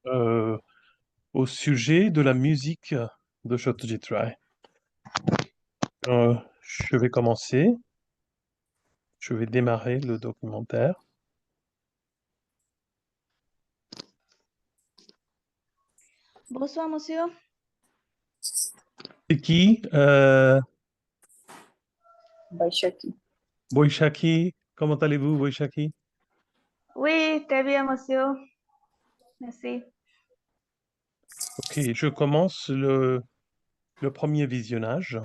euh, au sujet de la musique de Satyajit Ray. Je vais commencer, je vais démarrer le documentaire. Bonsoir, monsieur. C'est qui? Baishaki. Boishaki, comment allez-vous, Boishaki? Oui, très bien, monsieur. Merci. Ok, je commence le premier visionnage.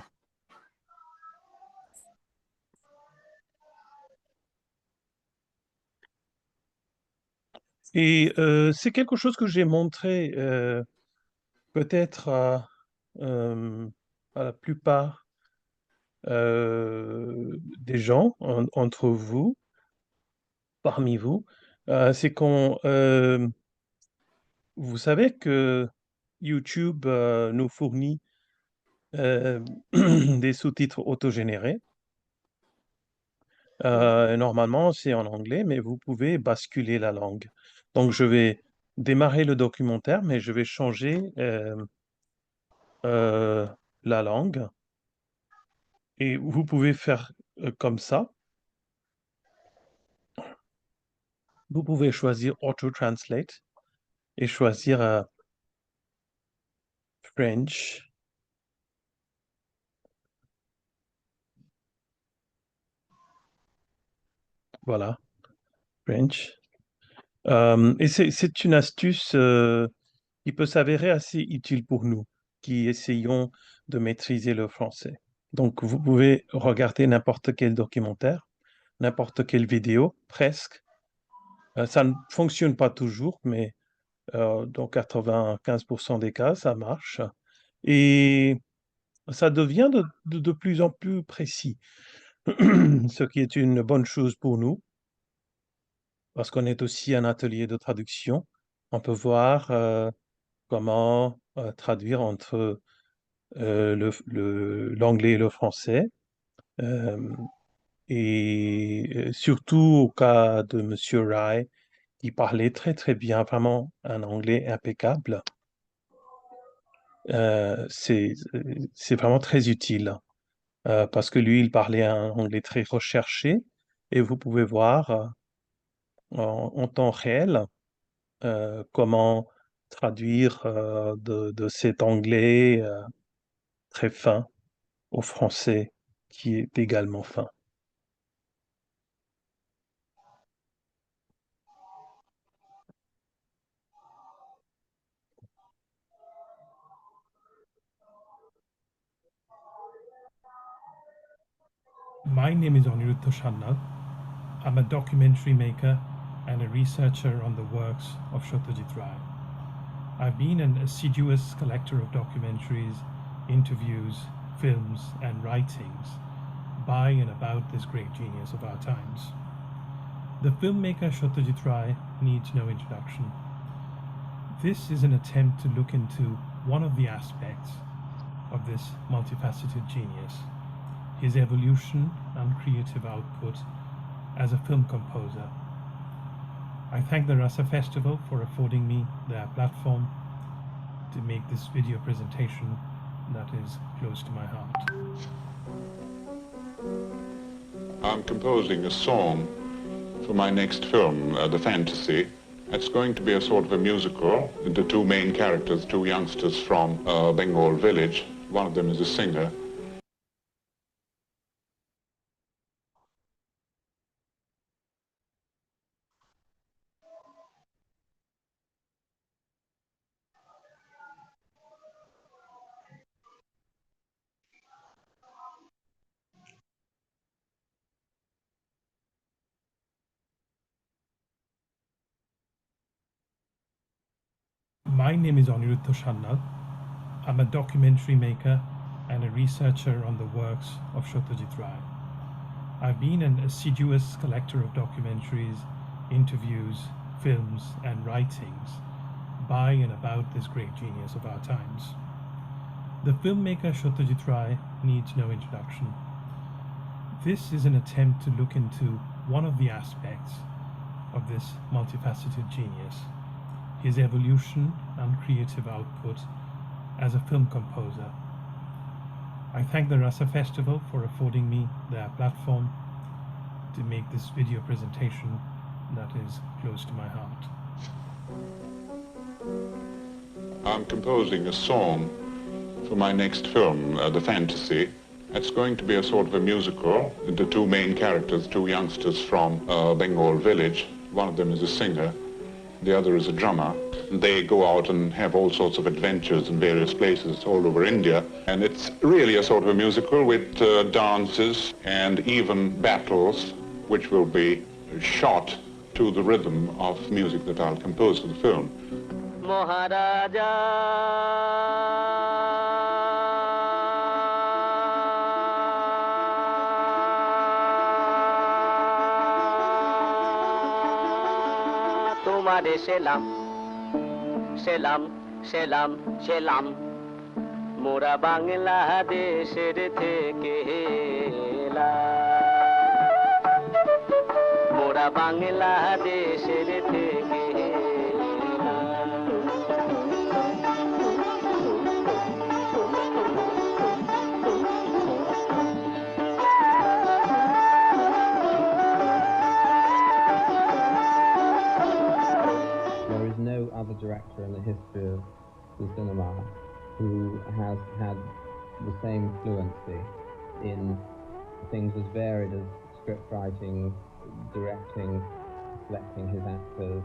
Et c'est quelque chose que j'ai montré peut-être à la plupart des gens entre vous, parmi vous. C'est qu'on, vous savez que YouTube nous fournit euh, des sous-titres autogénérés. Normalement, c'est en anglais, mais vous pouvez basculer la langue. Donc, je vais démarrer le documentaire, mais je vais changer euh, la langue. Et vous pouvez faire comme ça. Vous pouvez choisir Auto Translate et choisir French. Voilà, French. Et c'est une astuce qui peut s'avérer assez utile pour nous qui essayons de maîtriser le français. Donc, vous pouvez regarder n'importe quel documentaire, n'importe quelle vidéo, presque. Ça ne fonctionne pas toujours, mais dans 95% des cas, ça marche. Et ça devient de plus en plus précis, ce qui est une bonne chose pour nous, parce qu'on est aussi un atelier de traduction. On peut voir comment traduire entre l'anglais et le français. Et surtout au cas de Monsieur Ray, qui parlait très très bien, vraiment un anglais impeccable. C'est vraiment très utile parce que lui, il parlait un anglais très recherché et vous pouvez voir en temps réel comment traduire de cet anglais très fin au français qui est également fin. My name is Aniruddha Shannal. I'm a documentary maker and a researcher on the works of Satyajit Ray. I've been an assiduous collector of documentaries, interviews, films, and writings by and about this great genius of our times. The filmmaker Satyajit Ray needs no introduction. This is an attempt to look into one of the aspects of this multifaceted genius, his evolution and creative output as a film composer. I thank the Rasa Festival for affording me their platform to make this video presentation that is close to my heart. I'm composing a song for my next film, The Fantasy. It's going to be a sort of a musical. The two main characters, two youngsters from a Bengal village. One of them is a singer. My name is Aniruddha Shannal. I'm a documentary maker and a researcher on the works of Satyajit Ray. I've been an assiduous collector of documentaries, interviews, films, and writings by and about this great genius of our times. The filmmaker Satyajit Ray needs no introduction. This is an attempt to look into one of the aspects of this multifaceted genius, his evolution and creative output as a film composer. I thank the Rasa Festival for affording me their platform to make this video presentation that is close to my heart. I'm composing a song for my next film, The Fantasy. It's going to be a sort of a musical. The two main characters, two youngsters from a Bengal village. One of them is a singer, the other is a drummer. They go out and have all sorts of adventures in various places all over India. And it's really a sort of a musical with dances and even battles, which will be shot to the rhythm of music that I'll compose for the film. তোমারে সেলাম সেলাম সেলাম সেলাম মোরা বাংলাদেশের থেকে এলাম মোরা বাংলাদেশের থেকে other director in the history of the cinema who has had the same fluency in things as varied as script writing, directing, selecting his actors,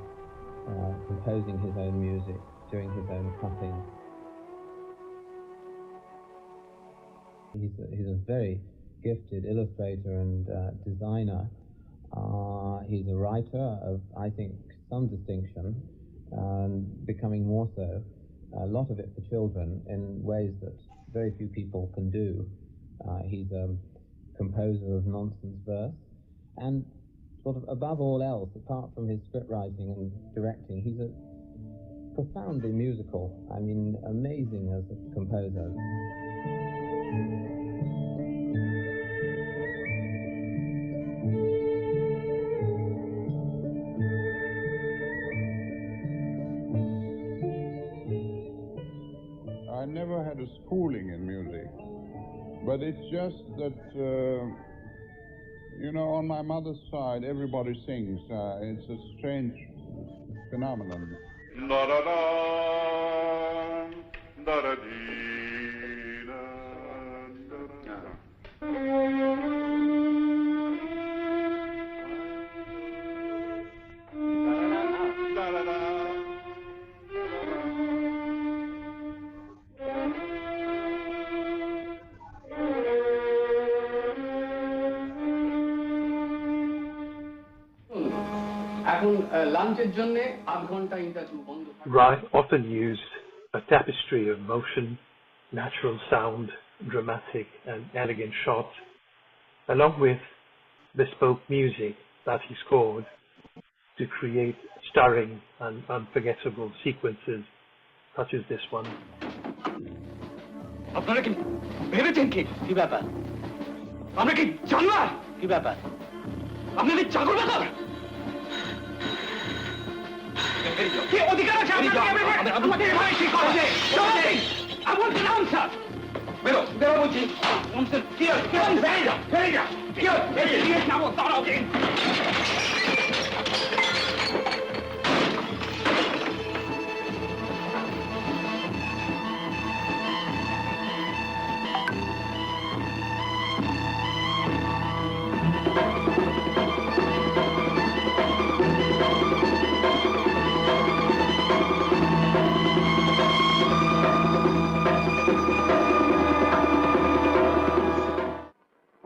composing his own music, doing his own cutting. He's a very gifted illustrator and designer. He's a writer of, I think, some distinction, and becoming more so, a lot of it for children in ways that very few people can do. He's a composer of nonsense verse, and sort of above all else, apart from his script writing and directing, he's a profoundly musical. I mean, amazing as a composer. I never had a schooling in music, but it's just that, you know, on my mother's side, everybody sings. It's a strange phenomenon. Da-da-da, da-da-dee-da, da-da-da. Ray often used a tapestry of motion, natural sound, dramatic and elegant shots, along with bespoke music that he scored to create stirring and unforgettable sequences such as this one. আপনারা কি ভেবেছেন কি ব্যাপার? আমরা কি জানোয়ার? কি ব্যাপার? আপনি কি চাকর বাকর? কি অধিকার আছে আমাদের ভাই কি করছে? I want an answer. বেরো বলছি। কি বেরিয়ে যা। কি নাম দাঁড়াও দিন।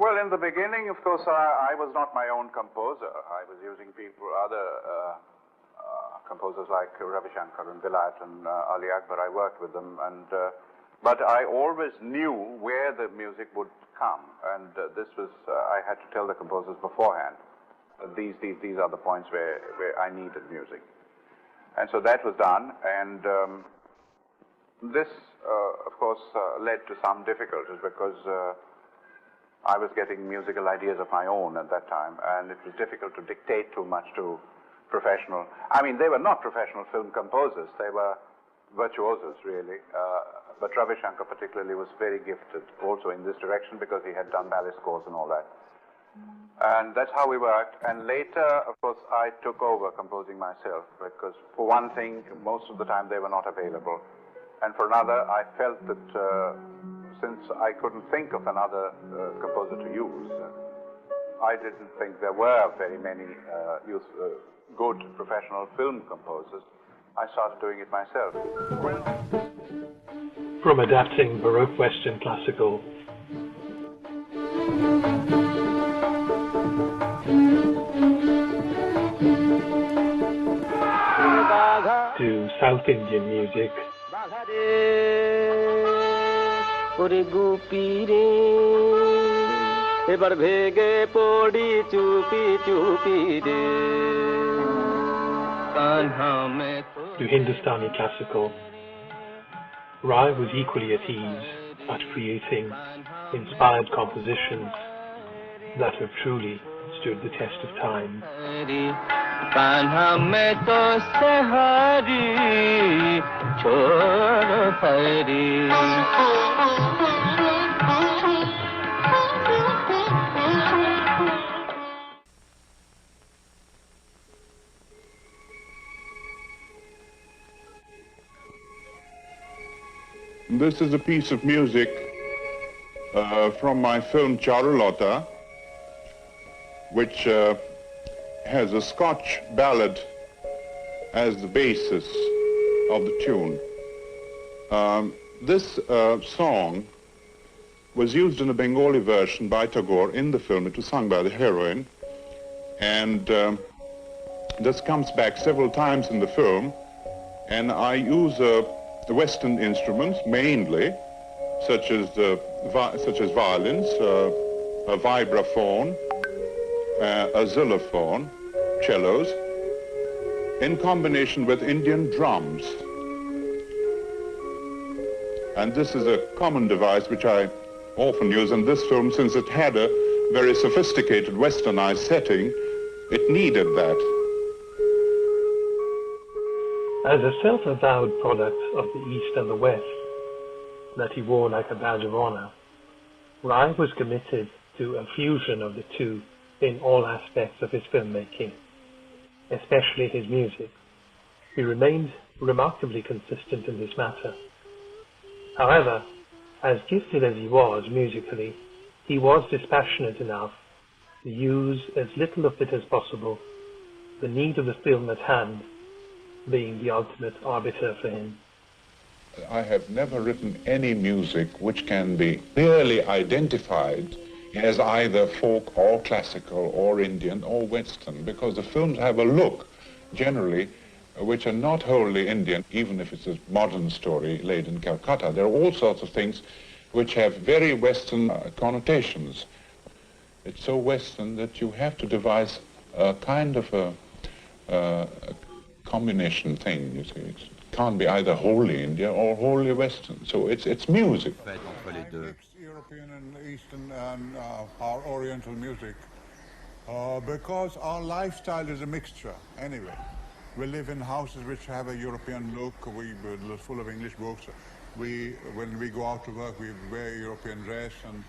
Well, in the beginning, of course, I was not my own composer. I was using other composers like Ravi Shankar and Vilayat and Ali Akbar. I worked with them, but I always knew where the music would come, and this was I had to tell the composers beforehand. These are the points where I needed music, and so that was done, and this, of course, led to some difficulties because I was getting musical ideas of my own at that time, and it was difficult to dictate too much to professional. I mean, they were not professional film composers. They were virtuosos, really. But Ravi Shankar particularly was very gifted also in this direction because he had done ballet scores and all that. And that's how we worked. And later, of course, I took over composing myself because, for one thing, most of the time they were not available. And for another, I felt that since I couldn't think of another composer to use, I didn't think there were very many good professional film composers. I started doing it myself. From adapting Baroque Western classical to South Indian music, to Hindustani classical, Ray was equally at ease at creating inspired compositions that have truly stood the test of time. This is a piece of music from my film Charulata, which has a Scotch ballad as the basis of the tune. This song was used in a Bengali version by Tagore in the film. It was sung by the heroine, and this comes back several times in the film, and I use Western instruments mainly, such as violins, a vibraphone, a xylophone, cellos, in combination with Indian drums. And this is a common device which I often use in this film, since it had a very sophisticated westernized setting. It needed that. As a self-avowed product of the East and the West that he wore like a badge of honor, Ray was committed to a fusion of the two in all aspects of his filmmaking, especially his music. He remained remarkably consistent in this matter. However, as gifted as he was musically, he was dispassionate enough to use as little of it as possible, the need of the film at hand being the ultimate arbiter for him. I have never written any music which can be clearly identified as either folk or classical or Indian or Western, because the films have a look, generally, which are not wholly Indian, even if it's a modern story laid in Calcutta. There are all sorts of things which have very Western connotations. It's so Western that you have to devise a kind of a combination thing, you see. It can't be either wholly India or wholly Western. So it's music. Mixed European and Eastern and our Oriental music, because our lifestyle is a mixture anyway. We live in houses which have a European look. We're full of English books. When we go out to work, we wear European dress, and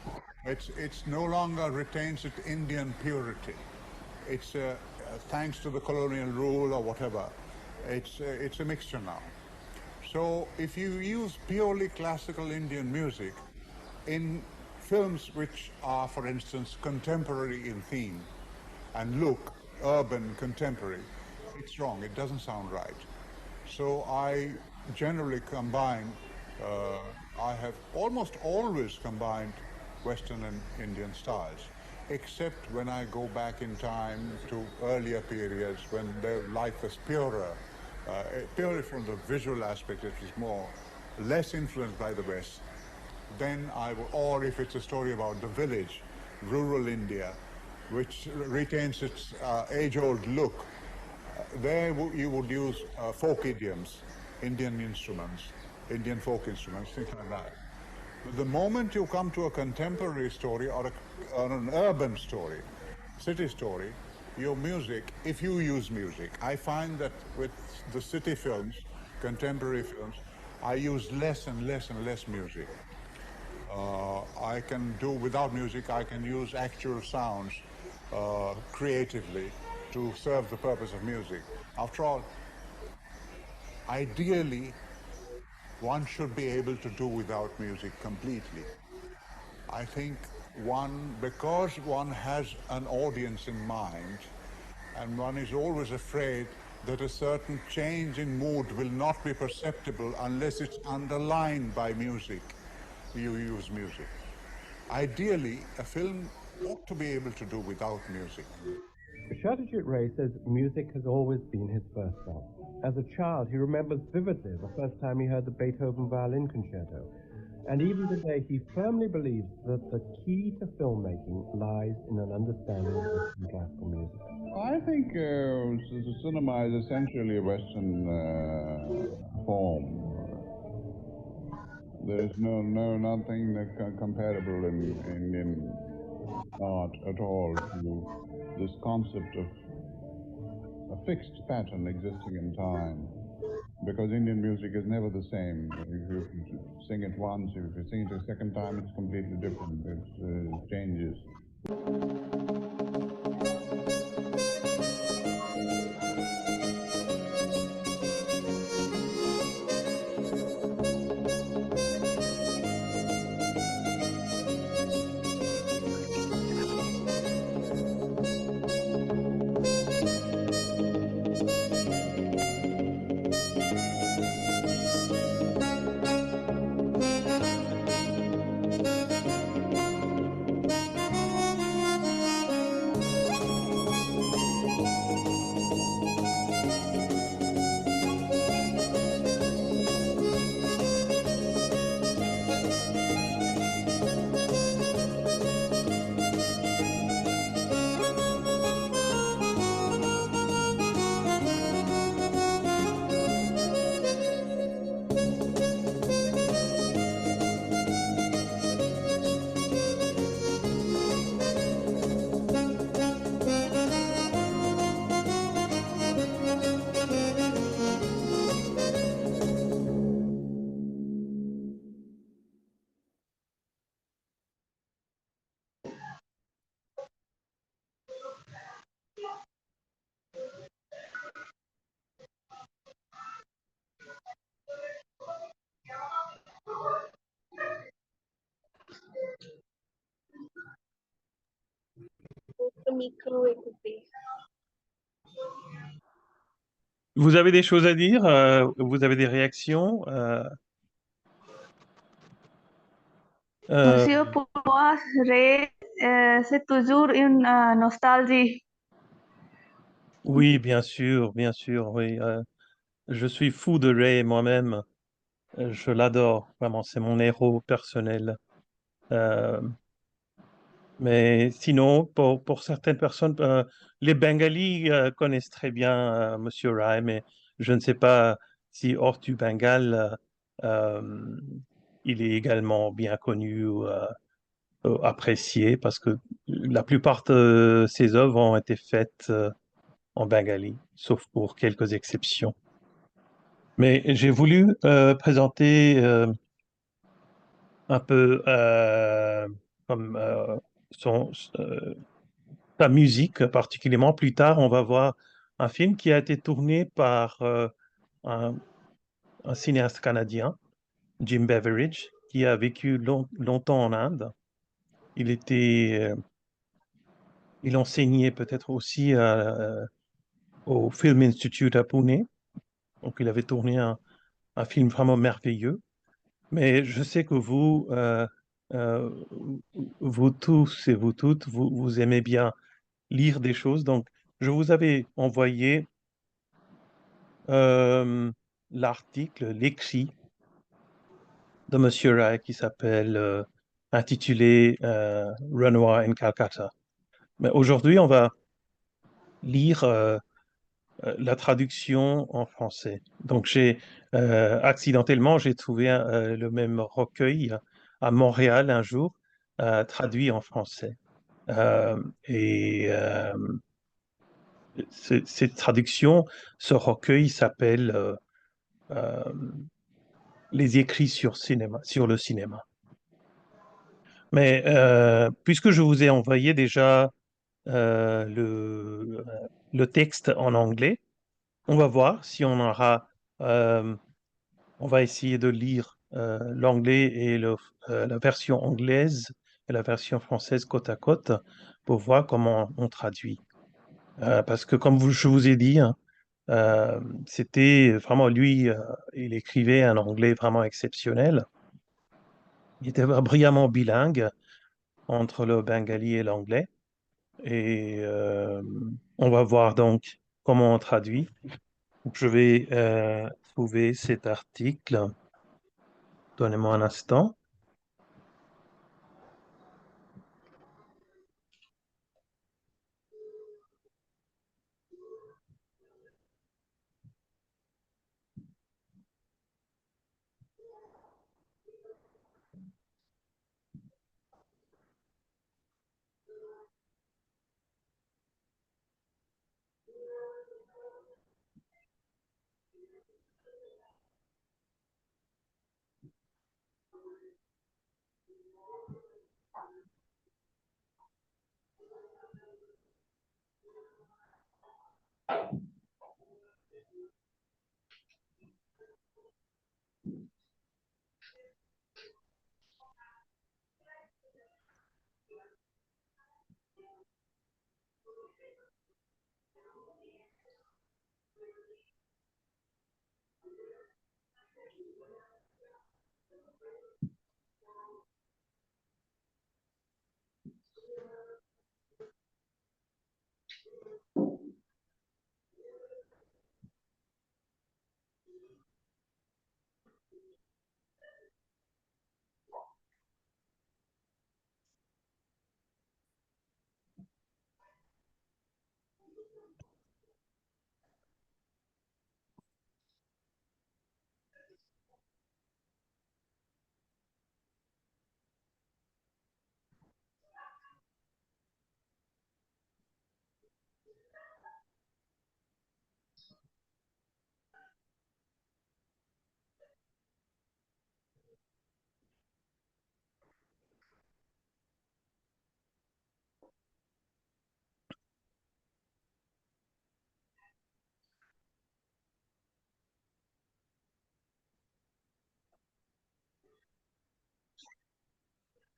it's no longer retains its Indian purity. It's thanks to the colonial rule or whatever. It's a mixture now. So if you use purely classical Indian music in films which are, for instance, contemporary in theme and look, urban, contemporary, it's wrong. It doesn't sound right. So I generally combine, I have almost always combined Western and Indian styles, except when I go back in time to earlier periods when their life was purer, purely from the visual aspect, it was less influenced by the West. Then I will, or if it's a story about the village, rural India, which retains its age-old look, there you would use folk idioms, Indian instruments, Indian folk instruments, things like that. But the moment you come to a contemporary story or an urban story, city story, your music if you use music. I find that with the city films, contemporary films, I use less and less and less music. I can do without music, I can use actual sounds creatively to serve the purpose of music. After all, ideally, one should be able to do without music completely. I think because one has an audience in mind, and one is always afraid that a certain change in mood will not be perceptible unless it's underlined by music, you use music. Ideally, a film ought to be able to do without music. Satyajit Ray says music has always been his first love. As a child, he remembers vividly the first time he heard the Beethoven violin concerto. And even today, he firmly believes that the key to filmmaking lies in an understanding of Western classical music. I think cinema is essentially a Western form. There is nothing comparable in Indian art at all to this concept of a fixed pattern existing in time. Because Indian music is never the same. If you sing it once, if you sing it a second time, it's completely different. It changes. Vous avez des choses à dire? Vous avez des réactions? Monsieur, pour moi, Ray, c'est toujours une nostalgie. Oui, bien sûr, oui. Je suis fou de Ray moi-même. Je l'adore, vraiment, c'est mon héros personnel. Euh, mais sinon, pour certaines personnes, les Bengalis connaissent très bien Monsieur Ray, mais je ne sais pas si hors du Bengale, euh, il est également bien connu ou apprécié, parce que la plupart de ses œuvres ont été faites en bengali, sauf pour quelques exceptions. Mais j'ai voulu présenter un peu comme son, sa musique particulièrement. Plus tard, on va voir un film qui a été tourné par un, un cinéaste canadien, Jim Beveridge, qui a vécu longtemps en Inde. Il était, il enseignait peut-être aussi au Film Institute à Pune. Donc, il avait tourné un film vraiment merveilleux. Mais je sais que euh, vous tous et vous toutes, vous aimez bien lire des choses. Donc, je vous avais envoyé l'article, l'écrit de Monsieur Ray qui s'appelle intitulé Renoir in Calcutta. Mais aujourd'hui, on va lire la traduction en français. Donc, accidentellement, j'ai trouvé le même recueil à Montréal un jour, traduit en français. Et Cette traduction, ce recueil s'appelle Les écrits sur le cinéma. Mais puisque je vous ai envoyé déjà le texte en anglais, on va voir si on aura. On va essayer de lire l'anglais et la version anglaise et la version française côte à côte pour voir comment on traduit. Parce que comme je vous ai dit, hein, c'était vraiment lui, il écrivait un anglais vraiment exceptionnel. Il était brillamment bilingue entre le bengali et l'anglais. Et on va voir donc comment on traduit. Donc, je vais trouver cet article. Donnez-moi un instant.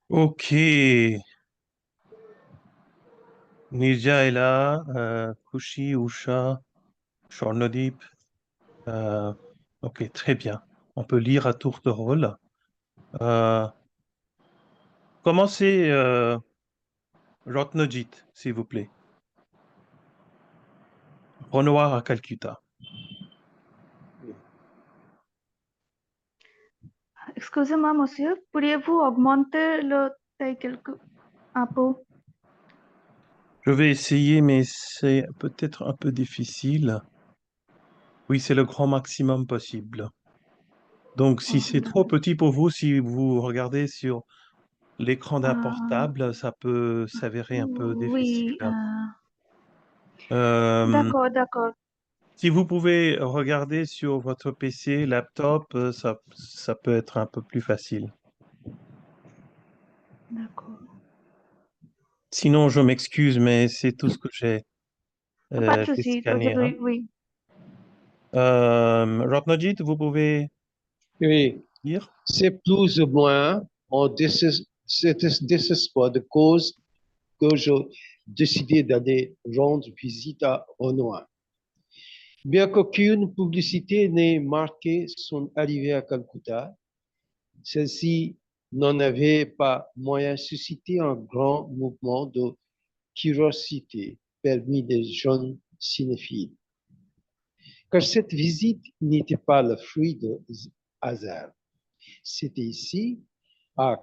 Ok. Nirja est là. Kushi, Usha, Shornodip. Ok, très bien. On peut lire à tour de rôle. Commencez, Rotnojit, s'il vous plaît. Renoir à Calcutta. Excusez-moi, monsieur, pourriez-vous augmenter le taille un peu? Je vais essayer, mais c'est peut-être un peu difficile. Oui, c'est le grand maximum possible. Donc, si c'est trop petit pour vous, si vous regardez sur l'écran d'un portable, ça peut s'avérer un peu difficile. Oui, Euh, d'accord, d'accord, Si vous pouvez regarder sur votre PC, laptop, ça peut être un peu plus facile. d'accord. Sinon, je m'excuse, mais c'est tout ce que Pas de j'ai souci, scanné, hein. oui. Ratnajit, vous pouvez Oui, lire? c'est plus ou moins en désespoir de cause que j'ai décidé d'aller rendre visite à Renoir. Bien qu'aucune publicité n'ait marqué son arrivée à Calcutta, celle-ci n'en avait pas moyen suscité un grand mouvement de curiosité parmi les jeunes cinéphiles. Car cette visite n'était pas le fruit de hasard. C'était ici, à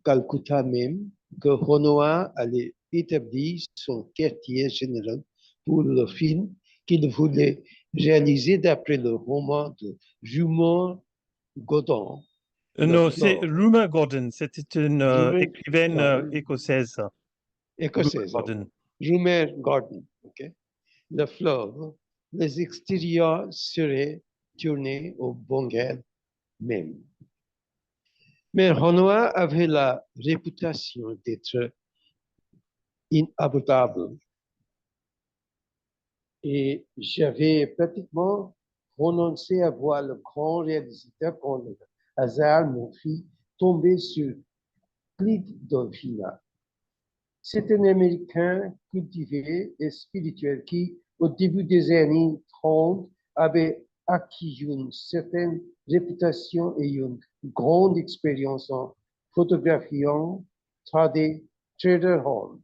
Calcutta même, que Renoir allait établir son quartier général pour le film qu'il voulait réaliser d'après le roman de Rumor Godon. Non, c'est Rumor Gordon. C'était une écrivaine écossaise. Rumor Écossaise, Gordon. Rumor Gordon, ok. le fleuve, les extérieurs seraient tournés au Bengal même. Mais Renoir avait la réputation d'être inabordable et j'avais pratiquement renoncé à voir le grand réalisateur quand le hasard m'ont fait tomber sur Clyde Dolphina. C'est un Américain cultivé et spirituel qui, au début des années 30, avait acquis une certaine réputation et une grande expérience en photographiant Trader Hall.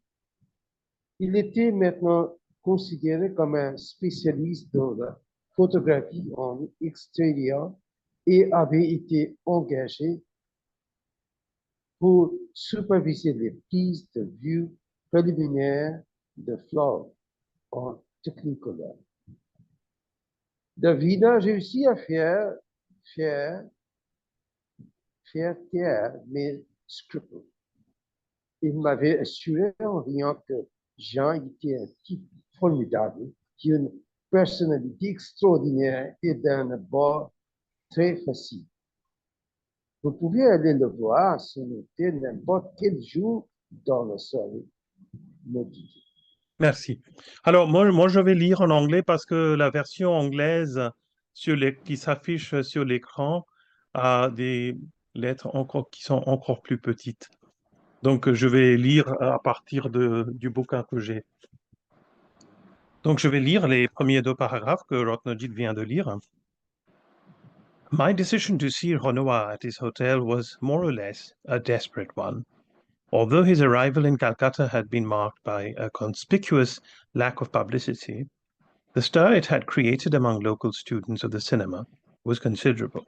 Il était maintenant considéré comme un spécialiste de la photographie en extérieur et avait été engagé pour superviser les prises de vue préliminaires de fleurs en technicolor. Davina réussit à faire taire mes scrupules. Il m'avait assuré en riant que Jean était un type formidable, d'une personnalité extraordinaire et d'un abord très facile. Vous pouvez aller le voir se noter n'importe quel jour dans la soirée, me dit-il. Merci. Alors, moi, je vais lire en anglais parce que la version anglaise qui s'affiche sur l'écran a des lettres qui sont encore plus petites. Donc, je vais lire à partir du bouquin que j'ai. Donc, je vais lire les premiers deux paragraphes que Rotnojit vient de lire. My decision to see Renoir at his hotel was more or less a desperate one. Although his arrival in Calcutta had been marked by a conspicuous lack of publicity, the stir it had created among local students of the cinema was considerable.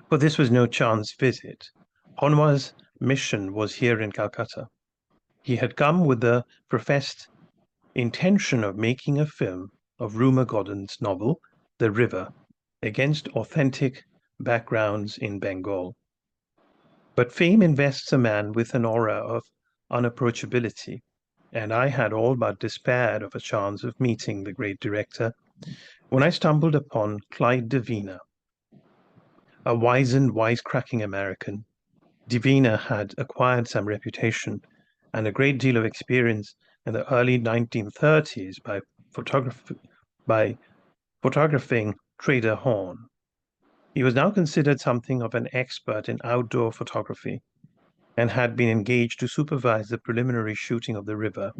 For this was no chance visit. Renoir's mission was here in Calcutta. He had come with the professed intention of making a film of Rumer Godden's novel, The River, against authentic backgrounds in Bengal. But fame invests a man with an aura of unapproachability, and I had all but despaired of a chance of meeting the great director when I stumbled upon Clyde Davina, a wizened, wisecracking American. Davina had acquired some reputation and a great deal of experience in the early 1930s by photographing Trader Horn. He was now considered something of an expert in outdoor photography and had been engaged to supervise the preliminary shooting of The River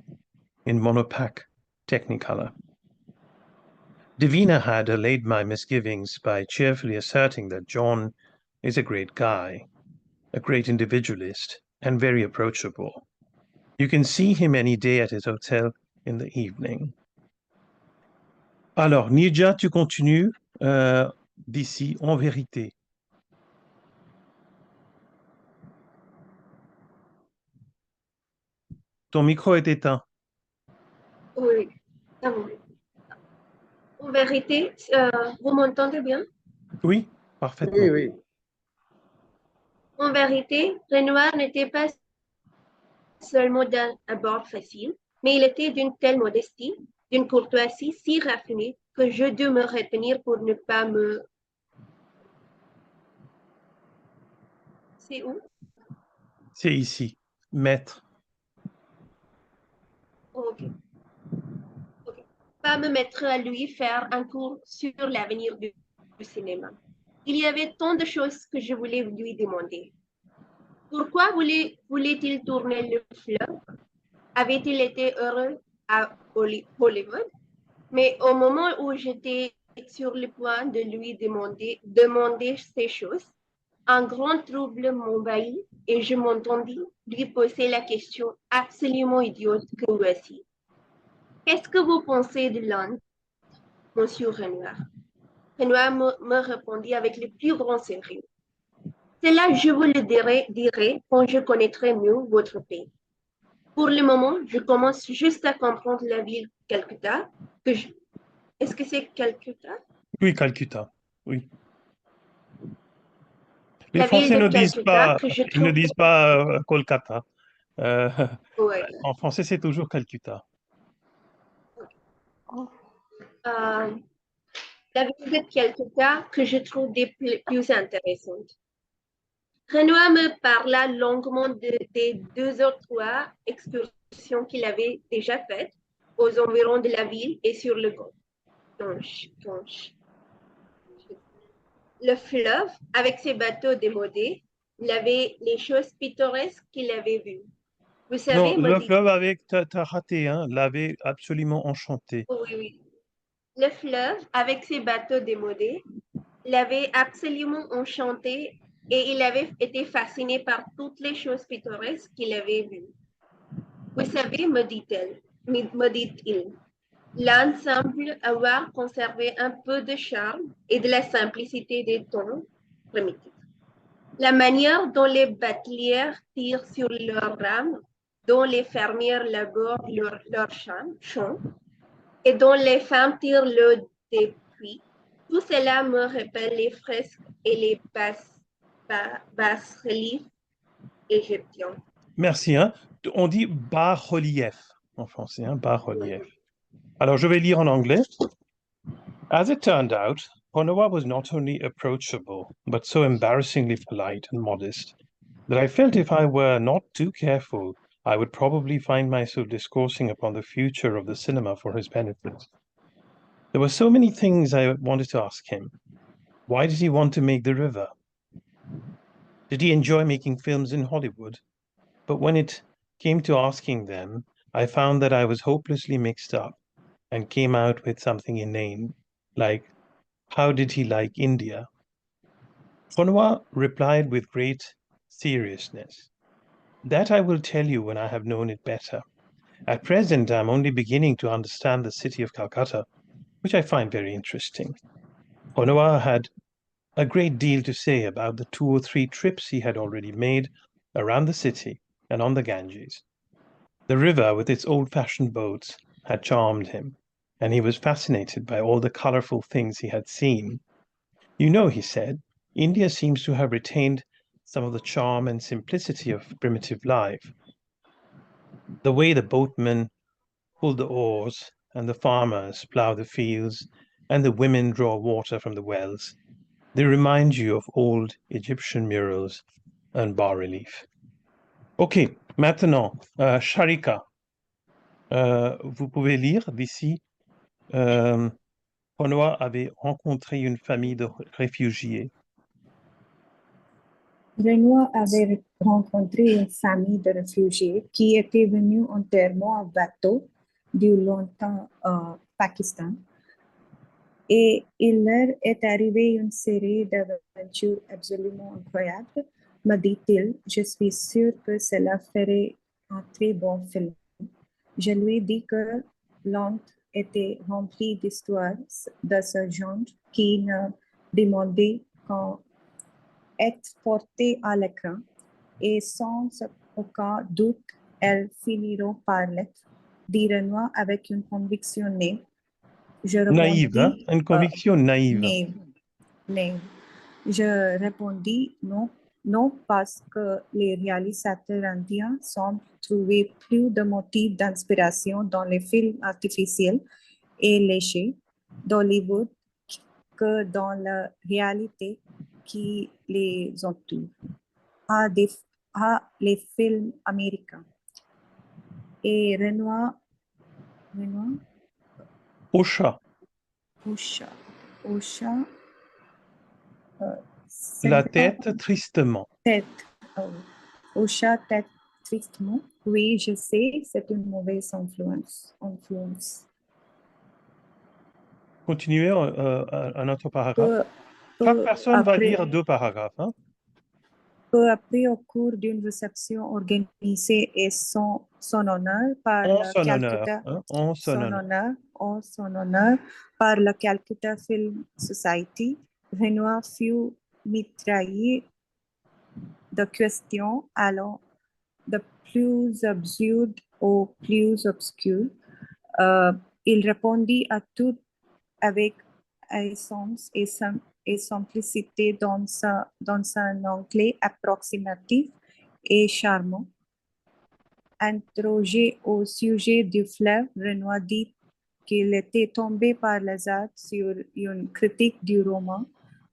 in monopack Technicolor. Davina had allayed my misgivings by cheerfully asserting that John is a great guy, a great individualist, and very approachable. You can see him any day at his hotel in the evening. Alors, Nidja, tu continues d'ici, en vérité. Ton micro est éteint. Oui, ah bon. En vérité, vous m'entendez bien? Oui, parfaitement. Oui, oui. En vérité, Renoir n'était pas seulement d'un abord facile, mais il était d'une telle modestie, d'une courtoisie si raffinée que je dus me retenir pour ne pas me... C'est où? C'est ici, maître. Ok. Pas me mettre à lui faire un cours sur l'avenir du cinéma. Il y avait tant de choses que je voulais lui demander. Pourquoi voulait-il tourner le fleuve? Avait-il été heureux à Hollywood? Mais au moment où j'étais sur le point de lui demander ces choses, un grand trouble m'envahit et je m'entendis lui poser la question absolument idiote que voici. Qu'est-ce que vous pensez de l'Inde, monsieur Renoir? Renoir me répondit avec le plus grand sérieux. Cela, je vous le dirai quand je connaîtrai mieux votre pays. Pour le moment, je commence juste à comprendre la ville Calcutta. Est-ce que c'est Calcutta? Oui, Calcutta, oui. Les La Français ville de ne disent Calcutta pas, que je ils ne trouve... disent pas Kolkata. Ouais. En français, c'est toujours Calcutta. la ville de Calcutta que je trouve des plus intéressantes. Renoir me parla longuement des 2 ou 3 excursions qu'il avait déjà faites aux environs de la ville et sur le Gange. Le fleuve, avec ses bateaux démodés, les choses pittoresques qu'il avait vues. Vous savez, Non, le fleuve avec, t'as raté, hein, l'avait absolument enchanté. Oui. Le fleuve, avec ses bateaux démodés, l'avait absolument enchanté et il avait été fasciné par toutes les choses pittoresques qu'il avait vues. Vous savez, me dit-il, l'un semble avoir conservé un peu de charme et de la simplicité des tons primitifs. La manière dont les batelières tirent sur leurs rames, dont les fermières labourent leur champ, et dont les femmes tirent l'eau des puits, tout cela me rappelle les fresques et les bas-reliefs égyptiens. Merci, hein. On dit bas-relief en français, hein, bas-relief. Alors, je vais lire en anglais. As it turned out, Renoir was not only approachable, but so embarrassingly polite and modest that I felt if I were not too careful, I would probably find myself discoursing upon the future of the cinema for his benefit. There were so many things I wanted to ask him. Why did he want to make The River? Did he enjoy making films in Hollywood? But when it came to asking them, I found that I was hopelessly mixed up and came out with something inane, like, how did he like India? Renoir replied with great seriousness, that I will tell you when I have known it better. At present, I am only beginning to understand the city of Calcutta, which I find very interesting. Renoir had a great deal to say about the 2 or 3 trips he had already made around the city and on the Ganges. The river, with its old-fashioned boats, had charmed him, and he was fascinated by all the colorful things he had seen. You know, he said, India seems to have retained some of the charm and simplicity of primitive life. The way the boatmen pull the oars, and the farmers plow the fields, and the women draw water from the wells, they remind you of old Egyptian murals and bas-reliefs. Ok, maintenant, Sharika, vous pouvez lire d'ici. Renoir avait rencontré une famille de réfugiés. Renoir avait rencontré une famille de réfugiés qui était venue entièrement en bateau du lointain Pakistan. Et il leur est arrivé une série d'aventures absolument incroyables. Me dit-il, je suis sûr que cela ferait un très bon film. Je lui dis que Londres était rempli d'histoires de ce genre qui ne demandaient qu'à être portées à l'écran et sans aucun doute, elles finiront par l'être, dit Renoir avec une conviction naïve. Naïve, hein? Une conviction naïve. Naïve. Je répondis non parce que les réalisateurs indiens semblent trouver plus de motifs d'inspiration dans les films artificiels et légers d'Hollywood que dans la réalité qui les entoure, à les films américains. Et Renoir Ocha. La tête tristement. Ocha, tête tristement. Oui, je sais, c'est une mauvaise influence. Continuez un autre paragraphe. Chaque personne va lire 2 paragraphes. Hein? Peu après, au cours d'une réception organisée et son honneur par son honneur par la Calcutta Film Society, Renoir fut mitraillé de questions allant de plus absurdes au plus obscures. Il répondit à tout avec aisance et simplicité dans un anglais approximatif et charmant. Interrogé au sujet du fleuve, Renoir dit qu'il était tombé par hasard sur une critique du roman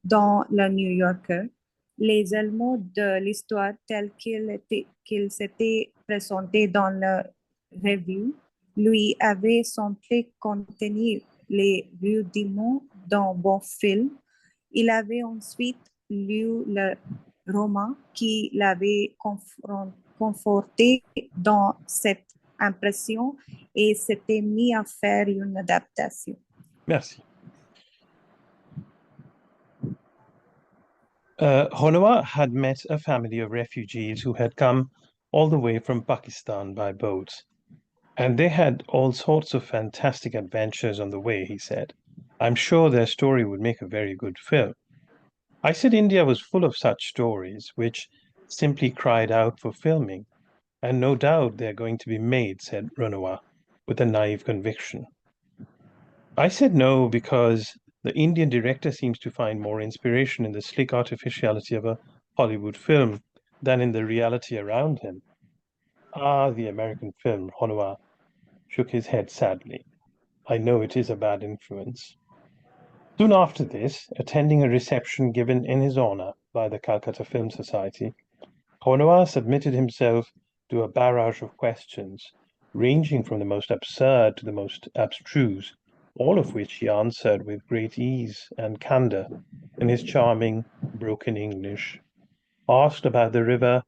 dans le New Yorker. Les éléments de l'histoire tels qu'il s'était présenté dans la revue lui avaient semblé contenir les rudiments d'un bon film. Il avait ensuite lu le roman qui l'avait conforté dans cette impression et s'était mis à faire une adaptation. Merci. Renoir had met a family of refugees who had come all the way from Pakistan by boat. And they had all sorts of fantastic adventures on the way, he said. I'm sure their story would make a very good film. I said India was full of such stories, which simply cried out for filming. And no doubt they're going to be made, said Renoir, with a naive conviction. I said no, because the Indian director seems to find more inspiration in the slick artificiality of a Hollywood film than in the reality around him. Ah, the American film, Renoir shook his head sadly. I know it is a bad influence. Soon after this, attending a reception given in his honor by the Calcutta Film Society, Renoir submitted himself to a barrage of questions, ranging from the most absurd to the most abstruse, all of which he answered with great ease and candor in his charming, broken English. Asked about the river,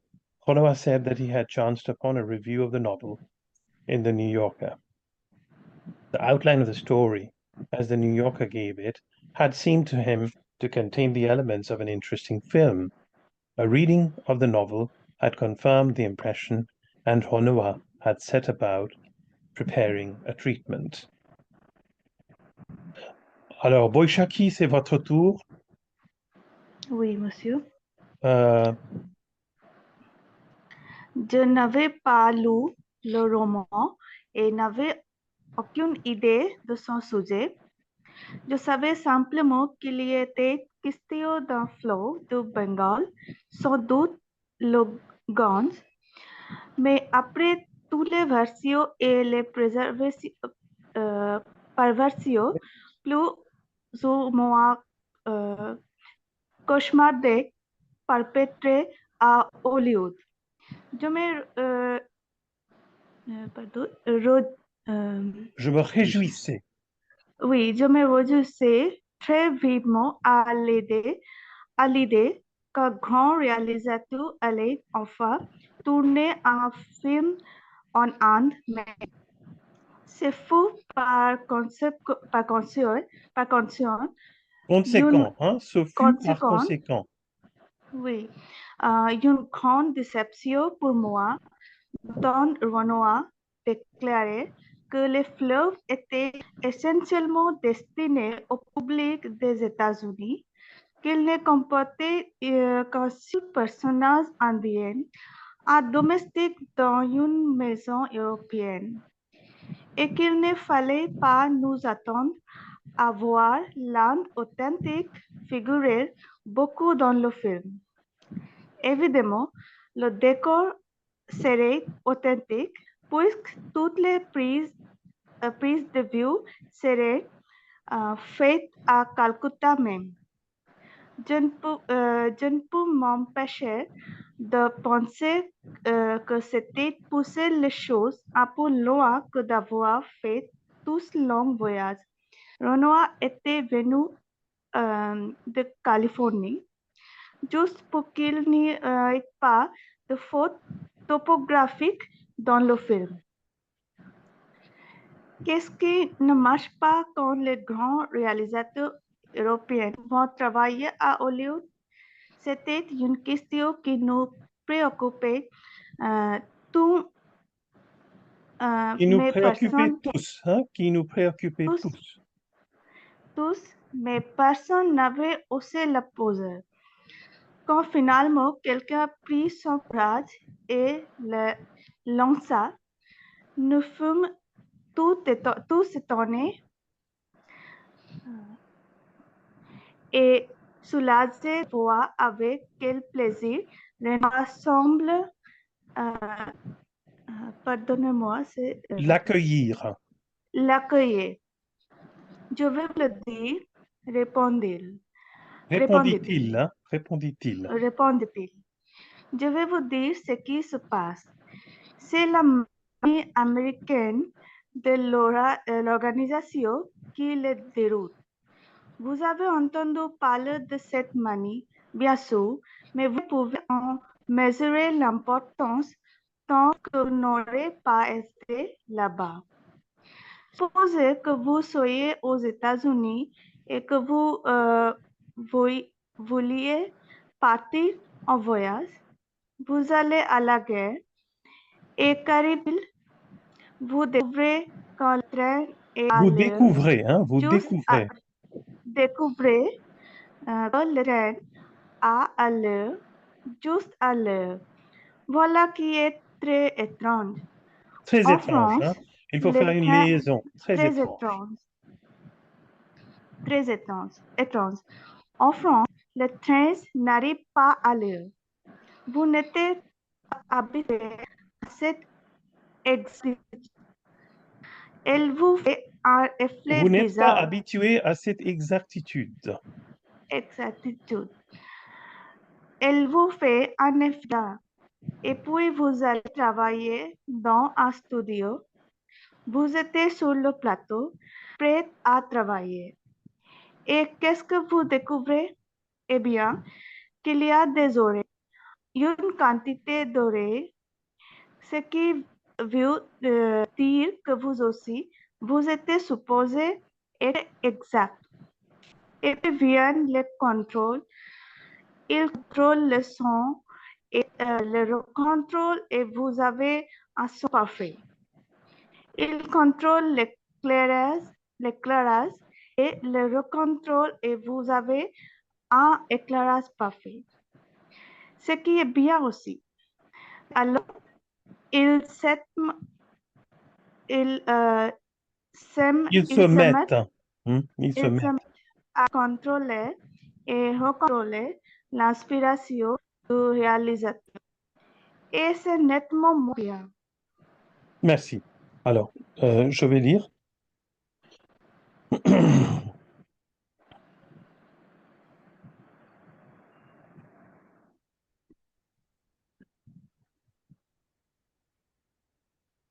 Renoir said that he had chanced upon a review of the novel in the New Yorker. The outline of the story, as the New Yorker gave it, had seemed to him to contain the elements of an interesting film. A reading of the novel had confirmed the impression, and Renoir had set about preparing a treatment. Alors, Boishaki, c'est votre tour. Oui, monsieur. Euh, Je n'avais pas lu le roman et n'avais aucune idée de son sujet. Je savais simplement qu'il y était question d'un fleuve du Bengale, sans doute le Gange, mais après toutes les versions et les perversions plus ou moins cauchemardesques perpétrées à Hollywood. Je me réjouissais. Oui, je me réjouissais très vivement à l'idée qu'un grand réalisateur allait enfin tourner un film en Inde, mais c'est fou par conséquent. Conséquent, hein? Ce fut par conséquent. Oui, une grande déception pour moi, dont Renoir déclarait que les fleuves étaient essentiellement destinés au public des États-Unis, qu'ils ne comportaient qu'un seul personnage indien, un domestique dans une maison européenne, et qu'il ne fallait pas nous attendre à voir l'Inde authentique figurer beaucoup dans le film. Évidemment, le décor serait authentique puisque toutes les prises de vue seraient faites à Calcutta même. Je ne peux m'empêcher de penser que c'était pousser les choses un peu loin que d'avoir fait tout ce long voyage. Renoir était venu de Californie juste pour qu'il n'y ait pas de faute topographique dans le film. Qu'est-ce qui ne marche pas quand les grands réalisateurs européens vont travailler à Hollywood? C'était une question qui nous préoccupait tous. Qui nous préoccupait tous, hein? Qui nous préoccupait tous. Tous, mais personne n'avait osé la poser. Quand finalement quelqu'un prit son courage et le lança, nous fûmes tous étonnés et soulagés de voir avec quel plaisir Renoir semble, pardonnez-moi, c'est l'accueillir. L'accueillir. Je vais vous le dire, répondit-il. Répondit-il, hein? Répondit-il. Répondit-il. Je vais vous dire ce qui se passe. C'est la mamie américaine de l'organisation qui le déroule. Vous avez entendu parler de cette manie, bien sûr, mais vous pouvez en mesurer l'importance tant que vous n'aurez pas été là-bas. Supposez que vous soyez aux États-Unis et que vous vouliez partir en voyage. Vous allez à la guerre et qu'arrive-t-il? Vous découvrez que le train est à Vous l'heure. découvrez, hein? Vous Juste découvrez. découvrez que le train à l'heure, juste à l'heure. Voilà qui est très étrange. Très En étrange, France, hein? Il faut le faire une train liaison. Très très étrange. étrange. En France, le train n'arrive pas à l'heure. Vous n'êtes pas habitué à cette exactitude. Elle vous fait un effet Vous n'êtes pas bizarre. habitué à cette exactitude. Exactitude. Elle vous fait un effet bizarre. Et puis vous allez travailler dans un studio. Vous êtes sur le plateau, prêt à travailler. Et qu'est-ce que vous découvrez? Eh bien, qu'il y a des oreilles, une quantité d'oreilles, ce qui veut dire que vous aussi, vous êtes supposé être exact. Et puis vient le contrôle. Il contrôle le son et le contrôle et vous avez un son parfait. Il contrôle l'éclairage et le recontrôle et vous avez un éclairage parfait. Ce qui est bien aussi. Alors, ils se mettent à contrôler et recontrôler l'inspiration du réalisateur. Et c'est nettement moins bien. Merci. Alors, je vais lire.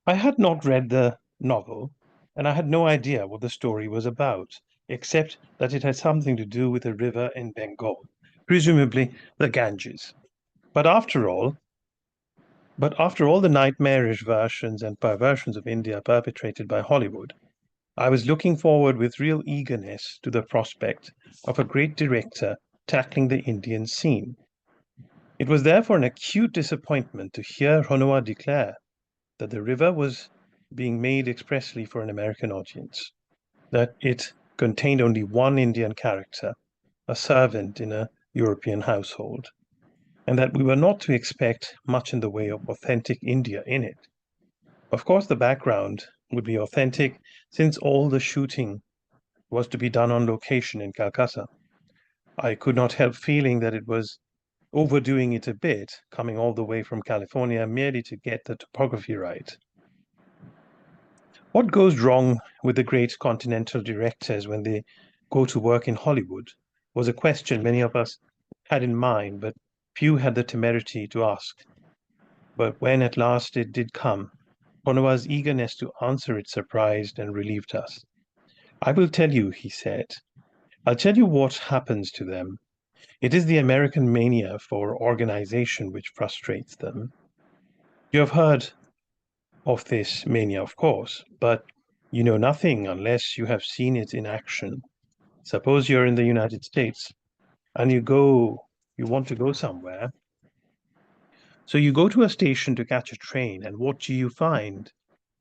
I had not read the novel, and I had no idea what the story was about, except that it had something to do with a river in Bengal, presumably the Ganges. But after all the nightmarish versions and perversions of India perpetrated by Hollywood, I was looking forward with real eagerness to the prospect of a great director tackling the Indian scene. It was therefore an acute disappointment to hear Renoir declare that the river was being made expressly for an American audience, that it contained only one Indian character, a servant in a European household, and that we were not to expect much in the way of authentic India in it. Of course, the background would be authentic since all the shooting was to be done on location in Calcutta. I could not help feeling that it was overdoing it a bit, coming all the way from California merely to get the topography right. What goes wrong with the great continental directors when they go to work in Hollywood was a question many of us had in mind, but few had the temerity to ask. But when at last it did come, Renoir's eagerness to answer it surprised and relieved us. I will tell you, he said. I'll tell you what happens to them. It is the American mania for organization which frustrates them. You have heard of this mania, of course, but you know nothing unless you have seen it in action. Suppose you're in the United States and you want to go somewhere. So you go to a station to catch a train, and what do you find?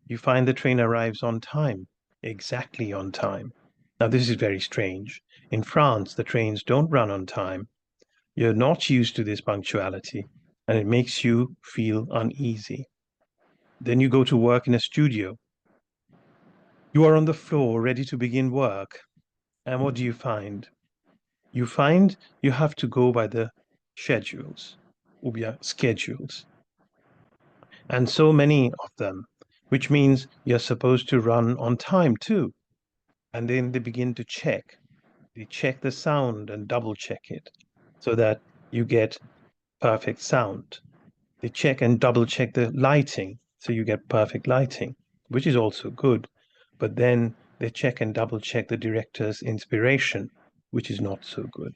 You find the train arrives on time, exactly on time. Now, this is very strange. In France, the trains don't run on time. You're not used to this punctuality, and it makes you feel uneasy. Then you go to work in a studio. You are on the floor, ready to begin work. And what do you find? You find you have to go by the schedules, ou bien schedules. And so many of them, which means you're supposed to run on time too. and then they begin to check. They check the sound and double check it so that you get perfect sound. They check and double check the lighting so you get perfect lighting, which is also good. But then they check and double check the director's inspiration, which is not so good.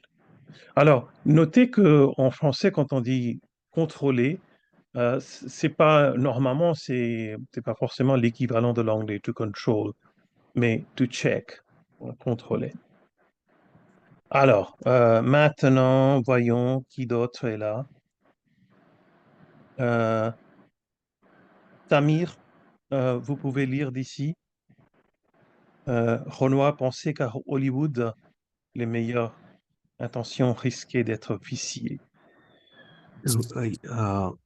Alors, notez que en français, quand on dit contrôler, c'est pas normalement c'est pas forcément l'équivalent de l'anglais to control, mais to check, contrôler. Alors, maintenant, voyons qui d'autre est là. Tamir, vous pouvez lire d'ici. Renoir pensait qu'à Hollywood, les meilleures intentions risquaient d'être viciées.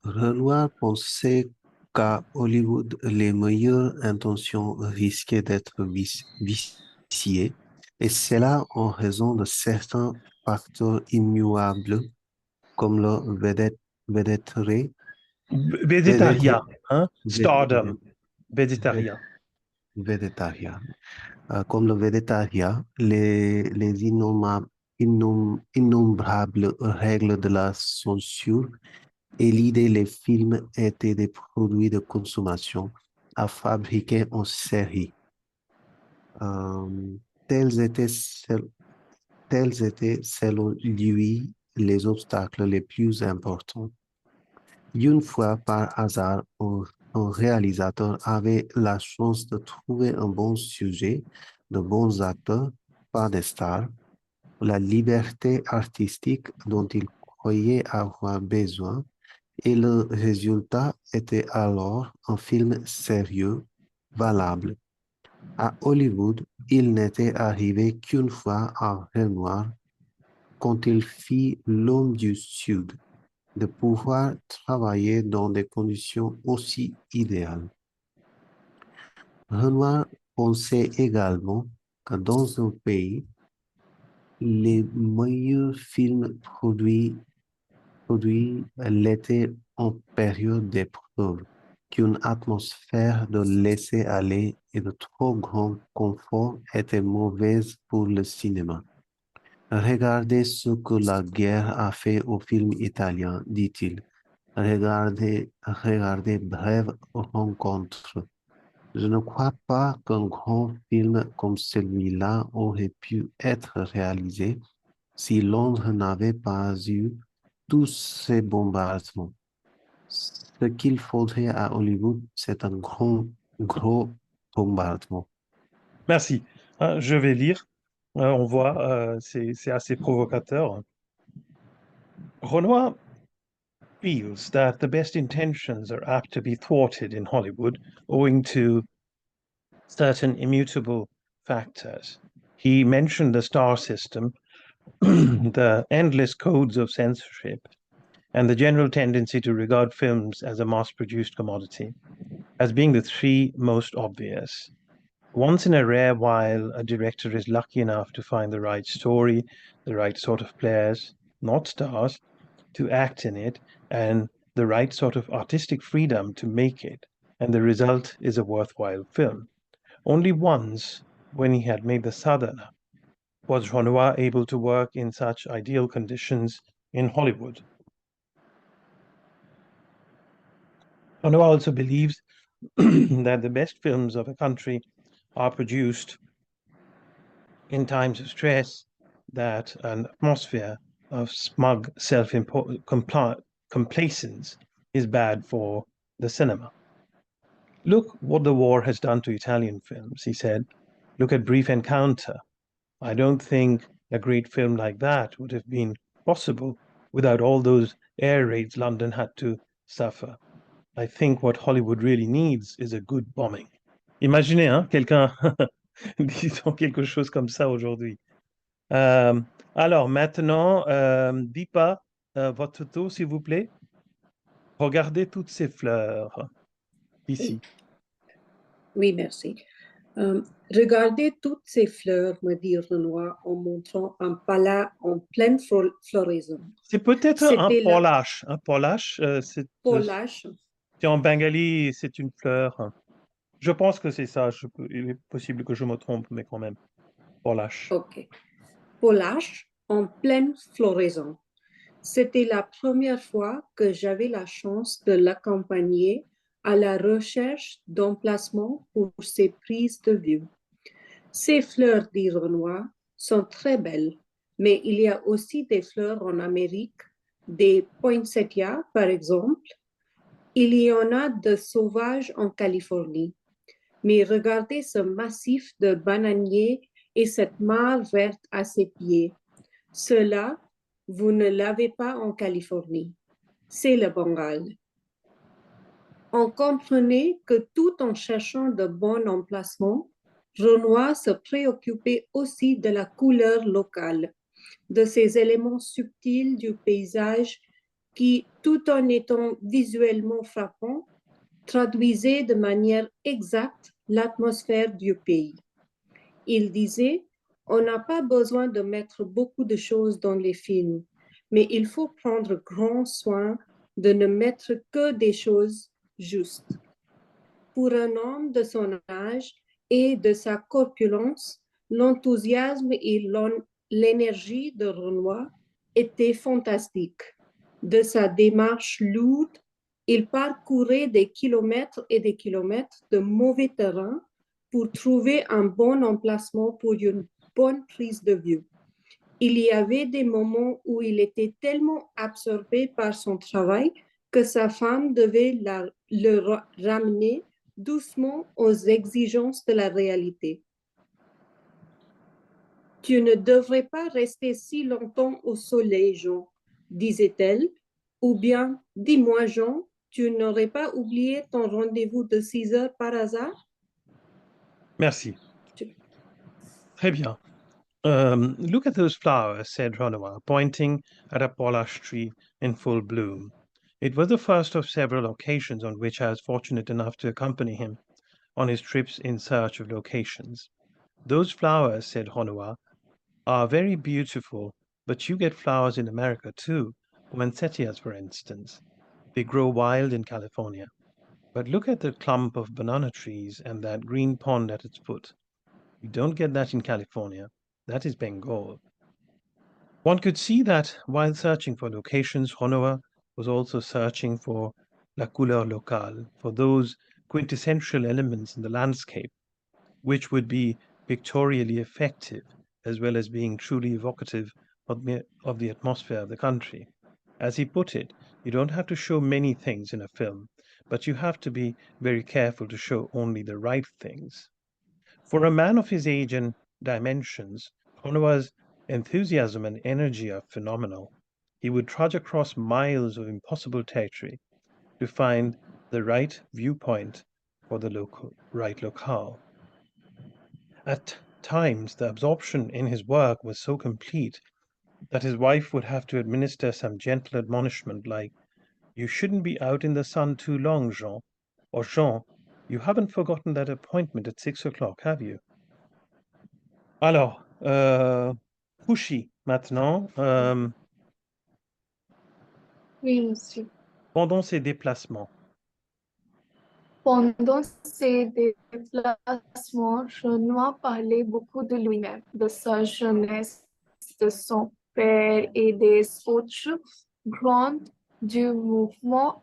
Renoir pensait qu'à Hollywood, les meilleures intentions risquaient d'être viciées, et cela en raison de certains facteurs immuables, comme le védétariat, Végétarien, hein? Stardom, végétarien. Végétarien. Comme le végétariat, les innombrables règles de la censure et l'idée les films étaient des produits de consommation à fabriquer en série. Tels étaient selon lui les obstacles les plus importants. Une fois par hasard, un réalisateur avait la chance de trouver un bon sujet, de bons acteurs, pas des stars, la liberté artistique dont il croyait avoir besoin, et le résultat était alors un film sérieux, valable. À Hollywood, il n'était arrivé qu'une fois à Renoir, quand il fit L'homme du Sud, de pouvoir travailler dans des conditions aussi idéales. Renoir pensait également que dans un pays, les meilleurs films produits l'étaient en période d'épreuve, qu'une atmosphère de laisser-aller et de trop grand confort était mauvaise pour le cinéma. Regardez ce que la guerre a fait aux films italiens, dit-il. Regardez Brève rencontre. Je ne crois pas qu'un grand film comme celui-là aurait pu être réalisé si Londres n'avait pas eu tous ces bombardements. Ce qu'il faudrait à Hollywood, c'est un gros bombardement. Merci. Je vais lire. On voit, c'est assez provocateur. Renoir feels that the best intentions are apt to be thwarted in Hollywood owing to certain immutable factors. He mentioned the star system, the endless codes of censorship, and the general tendency to regard films as a mass-produced commodity, as being the three most obvious. Once in a rare while, a director is lucky enough to find the right story, the right sort of players, not stars, to act in it, and the right sort of artistic freedom to make it, and the result is a worthwhile film. Only once, when he had made The Southerner, was Renoir able to work in such ideal conditions in Hollywood. Renoir also believes that the best films of a country are produced in times of stress, that an atmosphere of smug self-complacence is bad for the cinema. Look what the war has done to Italian films, he said. Look at Brief Encounter. I don't think a great film like that would have been possible without all those air raids London had to suffer. I think what Hollywood really needs is a good bombing. Imaginez, hein, quelqu'un disant quelque chose comme ça aujourd'hui. Alors maintenant, Deepa, votre tour, s'il vous plaît. Regardez toutes ces fleurs ici. Oui, merci. Regardez toutes ces fleurs, me dit Renoir en montrant un palais en pleine floraison. C'est peut-être un polache. Un polache, c'est en bengali, c'est une fleur. Je pense que c'est ça. Il est possible que je me trompe, mais quand même. Polache. Ok. Polache en pleine floraison. C'était la première fois que j'avais la chance de l'accompagner à la recherche d'emplacements pour ses prises de vue. Ces fleurs, dit Renoir, sont très belles, mais il y a aussi des fleurs en Amérique, des poinsettias par exemple. Il y en a de sauvages en Californie. Mais regardez ce massif de bananiers et cette mare verte à ses pieds. Cela, vous ne l'avez pas en Californie. C'est le Bengale. On comprenait que tout en cherchant de bons emplacements, Renoir se préoccupait aussi de la couleur locale, de ces éléments subtils du paysage qui, tout en étant visuellement frappants, traduisaient de manière exacte l'atmosphère du pays. Il disait, on n'a pas besoin de mettre beaucoup de choses dans les films, mais il faut prendre grand soin de ne mettre que des choses justes. Pour un homme de son âge et de sa corpulence, l'enthousiasme et l'énergie de Renoir étaient fantastiques. De sa démarche lourde, il parcourait des kilomètres et des kilomètres de mauvais terrain pour trouver un bon emplacement pour une bonne prise de vue. Il y avait des moments où il était tellement absorbé par son travail que sa femme devait le ramener doucement aux exigences de la réalité. Tu ne devrais pas rester si longtemps au soleil, Jean, disait-elle, ou bien, dis-moi, Jean, tu n'aurais pas oublié ton rendez-vous de 6 heures par hasard? Merci. Très bien. Look at those flowers, said Renoir, pointing at a Polache tree in full bloom. It was the first of several occasions on which I was fortunate enough to accompany him on his trips in search of locations. Those flowers, said Renoir, are very beautiful, but you get flowers in America too, poinsettias, for instance. They grow wild in California. But look at the clump of banana trees and that green pond at its foot. You don't get that in California. That is Bengal. One could see that while searching for locations, Renoir was also searching for la couleur locale, for those quintessential elements in the landscape, which would be pictorially effective, as well as being truly evocative of the atmosphere of the country. As he put it, you don't have to show many things in a film, but you have to be very careful to show only the right things. For a man of his age and dimensions, Renoir's enthusiasm and energy are phenomenal. He would trudge across miles of impossible territory to find the right viewpoint for the right locale. At times, the absorption in his work was so complete that his wife would have to administer some gentle admonishment like, "You shouldn't be out in the sun too long, Jean," or "Jean, you haven't forgotten that appointment at 6 o'clock, have you?" Alors, Khushi, maintenant, Oui, monsieur. pendant ses déplacements, Pendant ces déplacements, Renoir parlait beaucoup de lui-même, de sa jeunesse, de son père et des autres grands du mouvement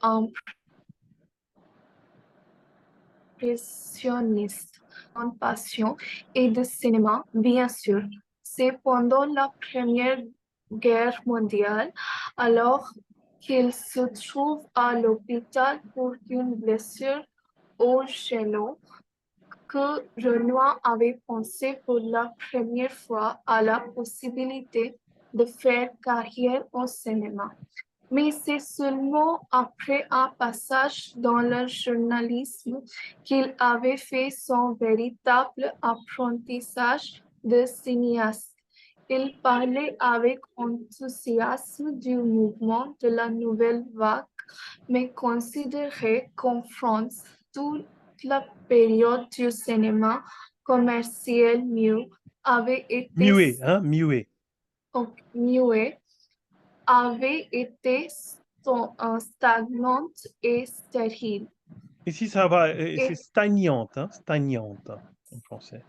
impressionniste, en passion et de cinéma, bien sûr. C'est pendant la Première Guerre mondiale, alors qu'il se trouve à l'hôpital pour une blessure au genou, que Renoir avait pensé pour la première fois à la possibilité de faire carrière au cinéma. Mais c'est seulement après un passage dans le journalisme qu'il avait fait son véritable apprentissage de cinéaste. Il parlait avec enthousiasme du mouvement de la nouvelle vague, mais considérait qu'en France, toute la période du cinéma commercial muet avait été muet avait été stagnante et stérile. Ici, ça va, c'est stagnante, hein, stagnante en français.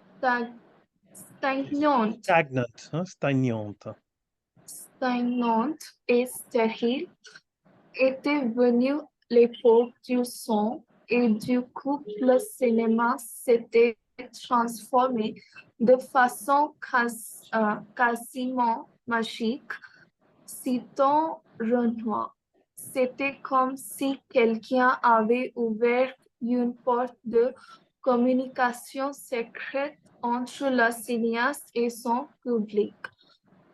stagnante, Stagnant, hein, stagnante. stagnante et stérile était venue l'époque du son et du coup le cinéma s'était transformé de façon quasiment magique. Citant Renoir, c'était comme si quelqu'un avait ouvert une porte de communication secrète entre le cinéaste et son public.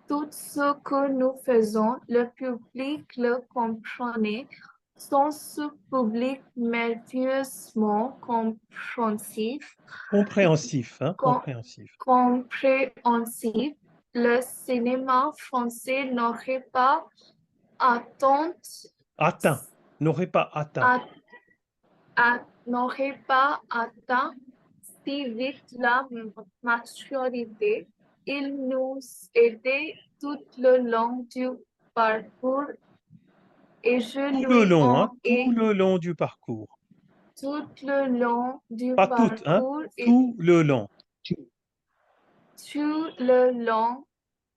Tout ce que nous faisons, le public le comprenait, sans ce public merveilleusement compréhensif. Compréhensif, hein, compréhensif. Compréhensif, le cinéma français n'aurait pas atteint si vite la maturité. Il nous aidait tout le long du parcours et Tout le long, hein, tout le long du parcours. Tout le long du Pas parcours. tout, hein, tout le long. Tout le long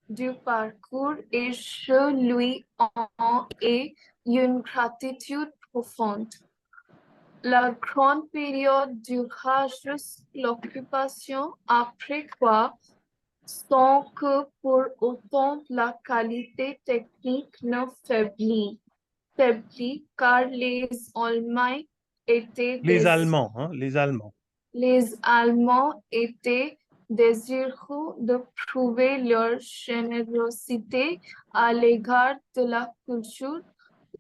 du parcours et je lui en ai une gratitude profonde. La grande période durera juste l'occupation, après quoi, sans que pour autant la qualité technique ne faiblit car les Allemands étaient Les Allemands, hein, les Allemands. Les Allemands étaient désireux de prouver leur générosité à l'égard de la culture.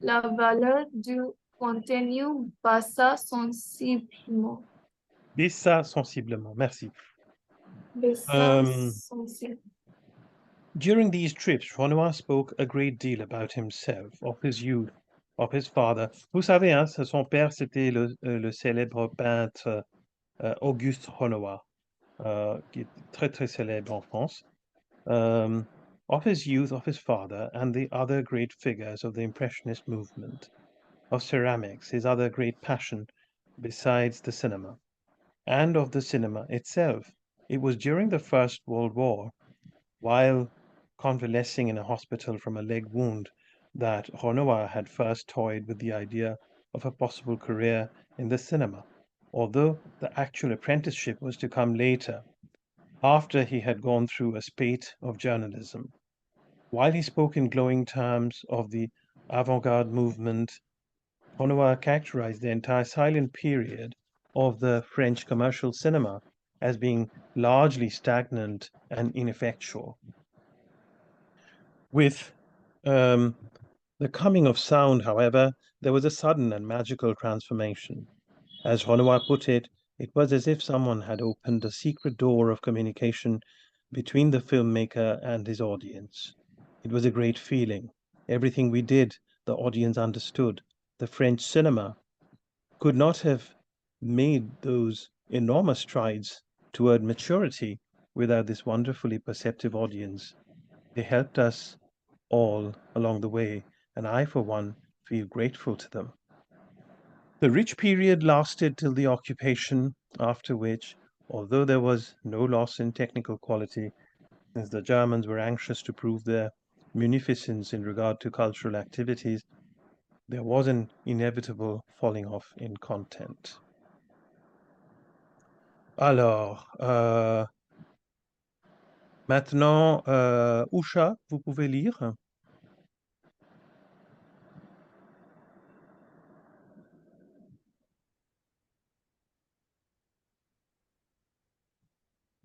La valeur du contenu baissa sensiblement. Baissa sensiblement, merci. During these trips, Renoir spoke a great deal about himself, of his youth, of his father. Vous savez, hein, son père, c'était le célèbre peintre Auguste Renoir, qui est très très célèbre en France. Of his youth, of his father, and the other great figures of the Impressionist movement, of ceramics, his other great passion besides the cinema, and of the cinema itself. It was during the First World War, while convalescing in a hospital from a leg wound, that Renoir had first toyed with the idea of a possible career in the cinema, although the actual apprenticeship was to come later, after he had gone through a spate of journalism. While he spoke in glowing terms of the avant-garde movement, Renoir characterized the entire silent period of the French commercial cinema as being largely stagnant and ineffectual. With the coming of sound, however, there was a sudden and magical transformation. As Renoir put it, it was as if someone had opened a secret door of communication between the filmmaker and his audience. It was a great feeling. Everything we did, the audience understood. The French cinema could not have made those enormous strides toward maturity without this wonderfully perceptive audience. They helped us all along the way, and I, for one, feel grateful to them. The rich period lasted till the occupation, after which, although there was no loss in technical quality, since the Germans were anxious to prove their munificence in regard to cultural activities, there was an inevitable falling off in content. Alors, maintenant, Usha, vous pouvez lire.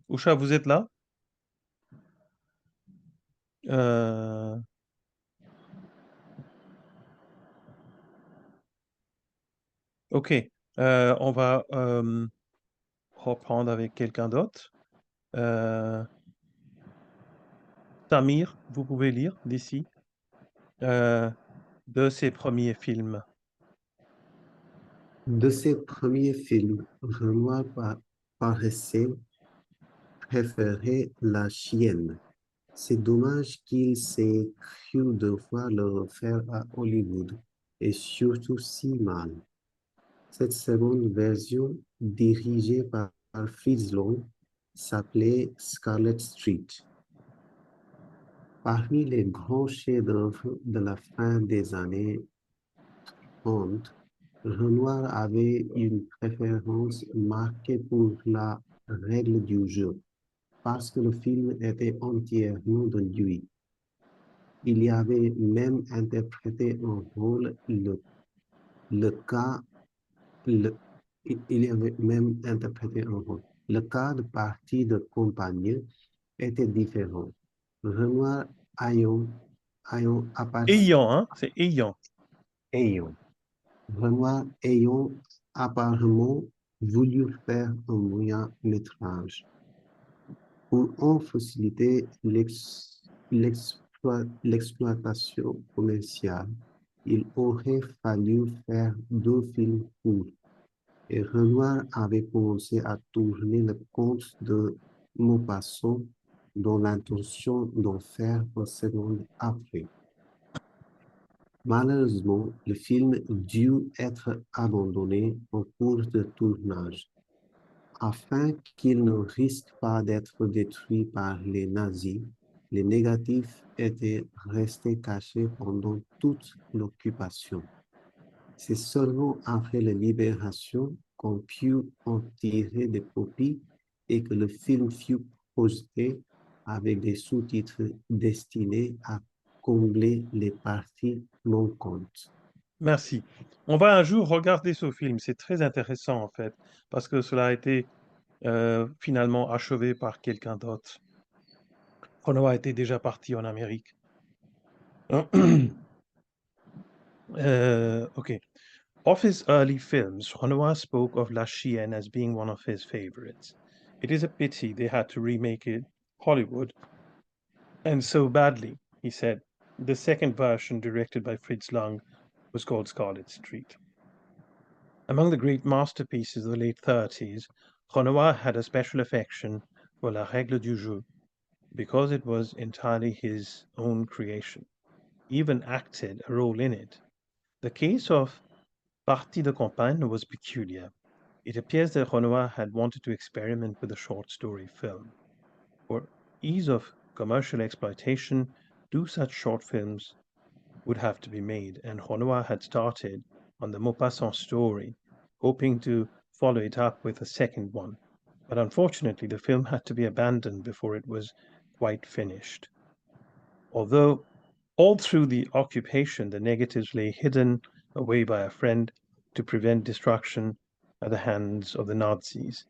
Usha, vous êtes là? Ok, on va reprendre avec quelqu'un d'autre. Samir, vous pouvez lire d'ici de ses premiers films. De ses premiers films, Renoir paraissait préférer La Chienne. C'est dommage qu'il s'est cru devoir le refaire à Hollywood, et surtout si mal. Cette seconde version, dirigée par Fritz Lang, s'appelait Scarlet Street. Parmi les grands chefs-d'œuvre de la fin des années 30, Renoir avait une préférence marquée pour la règle du jeu, parce que le film était entièrement de lui. Il y avait même interprété un rôle, le cas, il y avait même interprété un rôle. Le cas de partie de compagnie était différent. Renoir ayant Ayant, hein, c'est ayant. Renoir ayant apparemment voulu faire un moyen métrage. Pour en faciliter l'exploitation commerciale, il aurait fallu faire 2 films courts. Et Renoir avait commencé à tourner le conte de Maupassant dans l'intention d'en faire un second après. Malheureusement, le film dut être abandonné en cours de tournage. Afin qu'il ne risque pas d'être détruit par les nazis, les négatifs étaient restés cachés pendant toute l'occupation. C'est seulement après la libération qu'on put en tirer des copies et que le film fut projeté avec des sous-titres destinés à combler les parties manquantes. Merci. On va un jour regarder ce film. C'est très intéressant, en fait, parce que cela a été finalement achevé par quelqu'un d'autre. Renoir était déjà parti en Amérique. Okay. Of his early films, Renoir spoke of La Chienne as being one of his favorites. It is a pity they had to remake it Hollywood, and so badly, he said. The second version, directed by Fritz Lang, was called Scarlet Street. Among the great masterpieces of the late 30s, Renoir had a special affection for La Règle du Jeu, because it was entirely his own creation. He even acted a role in it. The case of Partie de campagne was peculiar. It appears that Renoir had wanted to experiment with a short story film. For ease of commercial exploitation, 2 such short films would have to be made, and Renoir had started on the Maupassant story, hoping to follow it up with a second one. But unfortunately, the film had to be abandoned before it was quite finished. Although all through the occupation, the negatives lay hidden away by a friend to prevent destruction at the hands of the Nazis.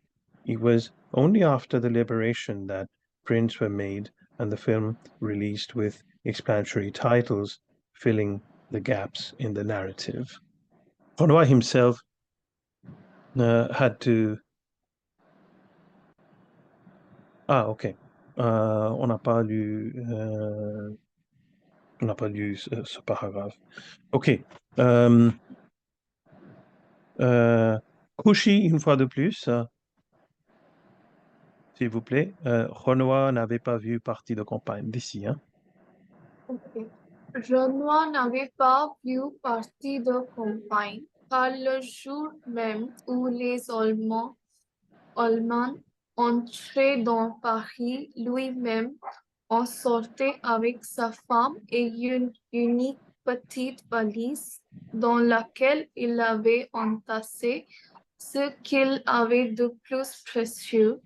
It was only after the liberation that prints were made and the film released with explanatory titles filling the gaps in the narrative. Renoir himself had to... Ah, ok. On n'a pas lu... on n'a pas lu ce paragraphe. Ok. Couchy, une fois de plus, s'il vous plaît. Renoir n'avait pas vu Partie de campagne d'ici. Hein? Okay. Renoir n'avait pas vu Partie de campagne, car le jour même où les Allemands entraient dans Paris, lui-même en sortait avec sa femme et une unique petite valise dans laquelle il avait entassé ce qu'il avait de plus précieux.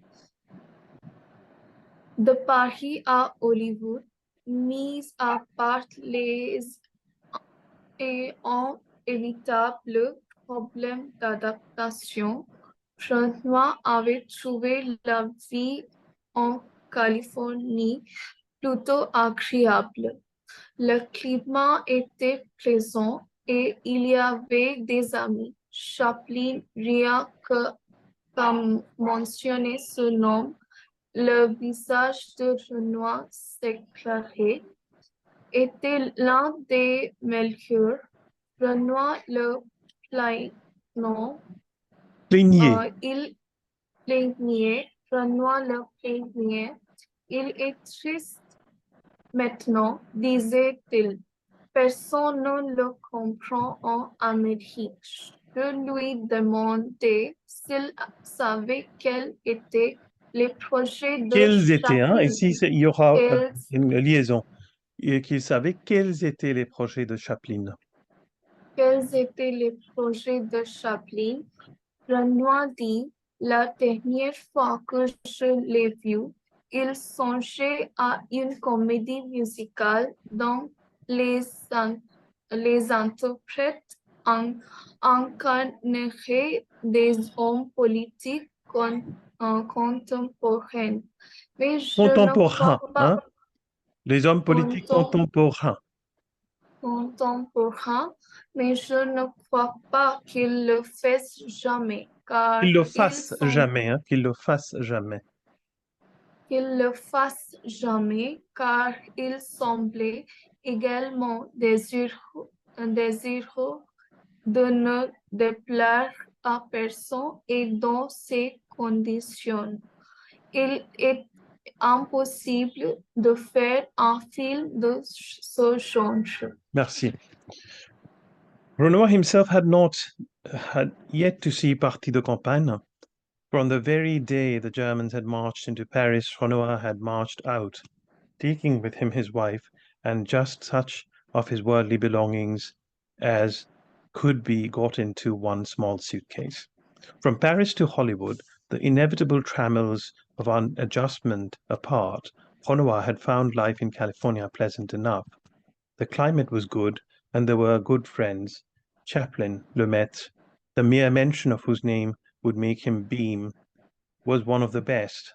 De Paris à Hollywood, mis à part les inévitables problèmes d'adaptation, Renoir avait trouvé la vie en Californie plutôt agréable. Le climat était plaisant et il y avait des amis. Chaplin, rien que comme mentionner ce nom, le visage de Renoir s'éclairait, était l'un des meilleurs. Renoir le plaignant. Il plaignait. Renoir le plaignait. Il est triste maintenant, disait-il. Personne ne le comprend en Amérique. Je lui demandai s'il savait quelle était les projets de Quels étaient, hein? Chaplin. Ici, il y aura Quels, une liaison. Et qu'il savait quels étaient les projets de Chaplin. quels étaient les projets de Chaplin? Renoir dit, la dernière fois que je l'ai vu, il songeait à une comédie musicale dont les interprètes incarneraient des hommes politiques contemporains. Mais je ne Contemporains, crois hein? pas Les hommes politiques contemporains. contemporains, mais je ne crois pas qu'il le fasse jamais, car Qu'ils le ils fassent sont jamais, hein? Qu'ils le fassent jamais. qu'il le fasse jamais, car il semblait également désireux de ne déplaire à personne et dans ces conditions, il est impossible de faire un film de ce genre. Merci. Renoir himself had yet to see Parti de Campagne. From the very day the Germans had marched into Paris, Renoir had marched out, taking with him his wife and just such of his worldly belongings as could be got into one small suitcase. From Paris to Hollywood, the inevitable trammels of adjustment apart, Renoir had found life in California pleasant enough. The climate was good, and there were good friends. Chaplin, Lemaitre, the mere mention of whose name would make him beam, was one of the best.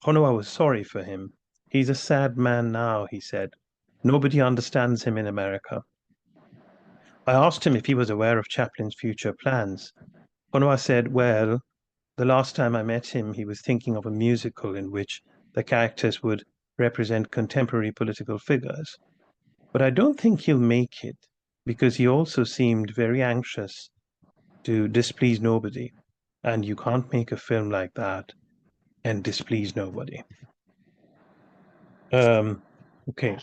Renoir was sorry for him. He's a sad man now, he said. Nobody understands him in America. I asked him if he was aware of Chaplin's future plans. Renoir said, well, the last time I met him, he was thinking of a musical in which the characters would represent contemporary political figures. But I don't think he'll make it, because he also seemed very anxious to displease nobody. And you can't make a film like that and displease nobody. OK.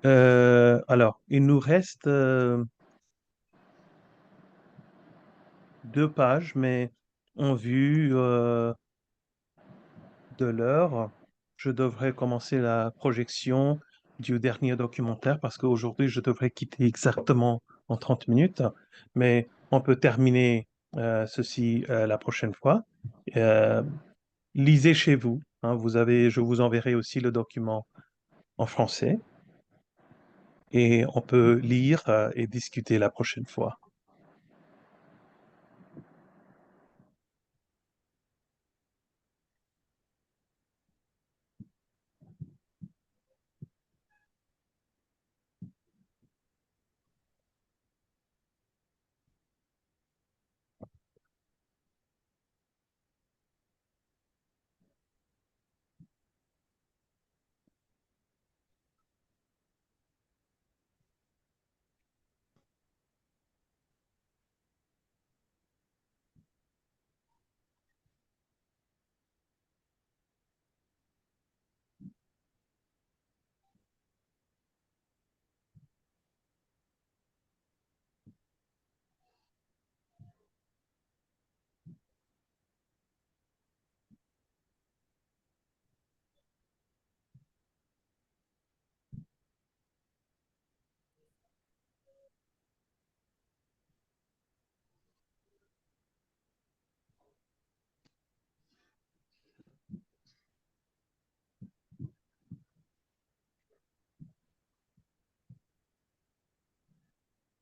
Alors, il nous reste 2 pages, mais en vue de l'heure, je devrais commencer la projection du dernier documentaire parce qu'aujourd'hui, je devrais quitter exactement en 30 minutes, mais on peut terminer ceci la prochaine fois. Lisez chez vous, hein, je vous enverrai aussi le document en français et on peut lire et discuter la prochaine fois.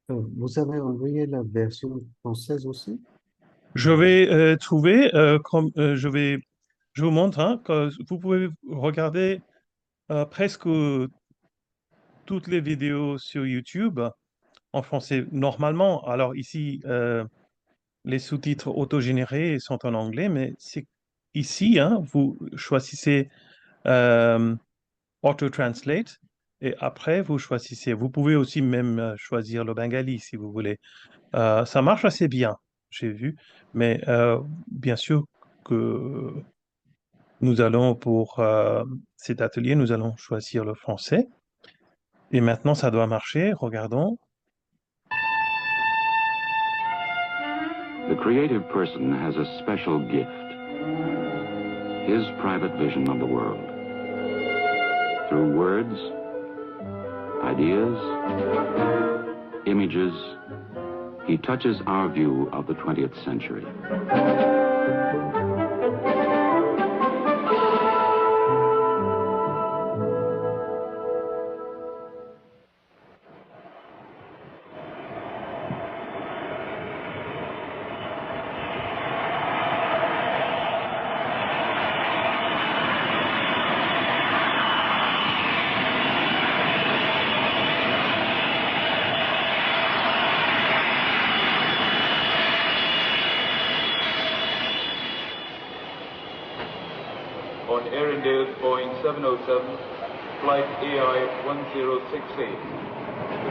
Vous avez envoyé la version française aussi? Je vais trouver, je vous montre, hein, que vous pouvez regarder presque toutes les vidéos sur YouTube en français normalement. Alors ici, les sous-titres autogénérés sont en anglais, mais c'est ici, hein, vous choisissez Auto-Translate et après vous choisissez. Vous pouvez aussi même choisir le bengali si vous voulez. Ça marche assez bien, j'ai vu, mais bien sûr que nous allons pour cet atelier, nous allons choisir le français. Et maintenant, ça doit marcher. Regardons. The creative person has a special gift, his private vision of the world. Through words, ideas, images, he touches our view of the 20th century. On Arendelle Boeing 707, flight AI 1068,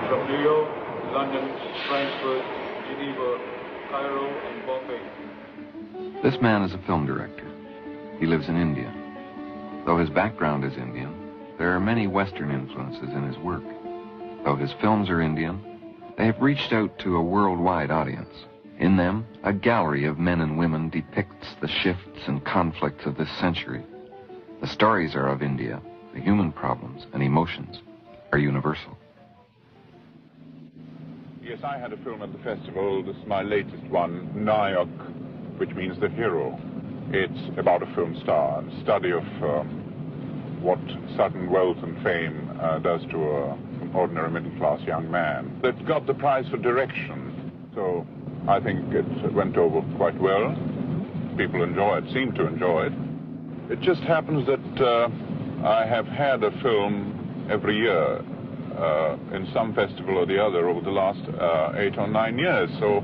from New York, London, Frankfurt, Geneva, Cairo, and Bombay. This man is a film director. He lives in India. Though his background is Indian, there are many Western influences in his work. Though his films are Indian, they have reached out to a worldwide audience. In them, a gallery of men and women depicts the shifts and conflicts of this century. The stories are of India. The human problems and emotions are universal. Yes, I had a film at the festival. This is my latest one, Nayak, which means the hero. It's about a film star, a study of what sudden wealth and fame does to an ordinary middle-class young man. It got the prize for direction, so I think it went over quite well. People enjoy it, seem to enjoy it. It just happens that I have had a film every year in some festival or the other over the last 8 or 9 years. So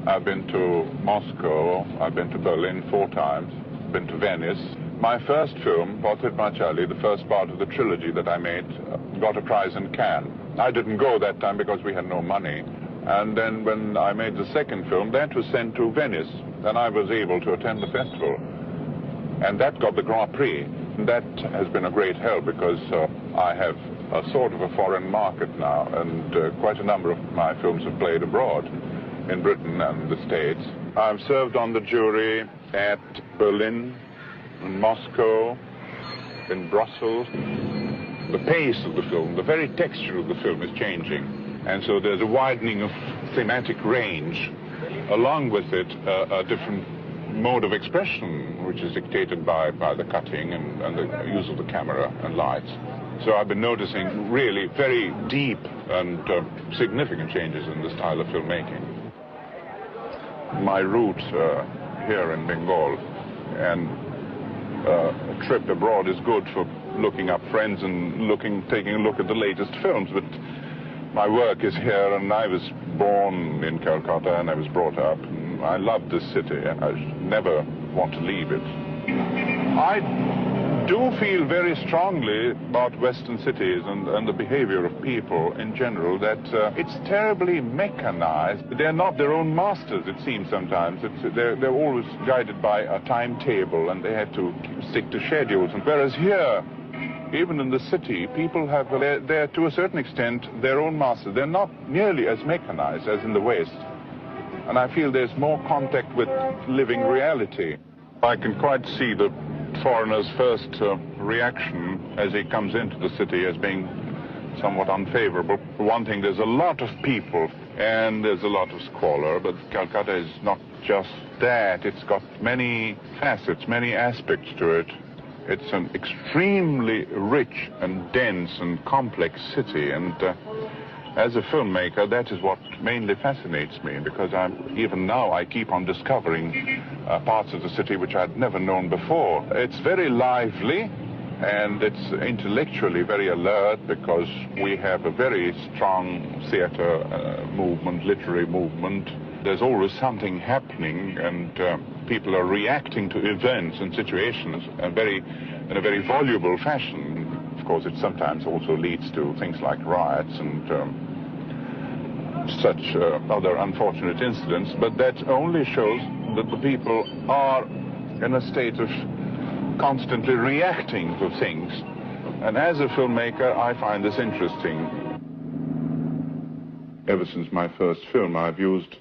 I've been to Moscow, I've been to Berlin 4 times, been to Venice. My first film, Portrait Marcelli, the first part of the trilogy that I made, got a prize in Cannes. I didn't go that time because we had no money. And then when I made the second film, that was sent to Venice. Then I was able to attend the festival. And that got the Grand Prix. That has been a great help because I have a sort of a foreign market now, and quite a number of my films have played abroad, in Britain and the States. I've served on the jury at Berlin, in Moscow, in Brussels. The pace of the film, the very texture of the film is changing, and so there's a widening of thematic range. Along with it, a different mode of expression, which is dictated by the cutting and the use of the camera and lights. So I've been noticing really very deep and significant changes in the style of filmmaking. My route here in Bengal, and a trip abroad is good for looking up friends and taking a look at the latest films, but my work is here, and I was born in Calcutta and I was brought up. I love this city, and I never want to leave it. I do feel very strongly about Western cities and the behavior of people in general, that it's terribly mechanized. They're not their own masters, it seems sometimes. They're always guided by a timetable, and they have to stick to schedules. And whereas here, even in the city, people have, they're to a certain extent their own masters. They're not nearly as mechanized as in the West. And I feel there's more contact with living reality. I can quite see the foreigner's first reaction as he comes into the city as being somewhat unfavorable. For one thing, there's a lot of people and there's a lot of squalor, but Calcutta is not just that. It's got many facets, many aspects to it. It's an extremely rich and dense and complex city, and as a filmmaker, that is what mainly fascinates me, because even now I keep on discovering parts of the city which I'd never known before. It's very lively, and it's intellectually very alert, because we have a very strong theater movement, literary movement. There's always something happening, and people are reacting to events and situations in a very voluble fashion. Of course, it sometimes also leads to things like riots and such other unfortunate incidents, but that only shows that the people are in a state of constantly reacting to things. And as a filmmaker, I find this interesting. Ever since my first film, I've used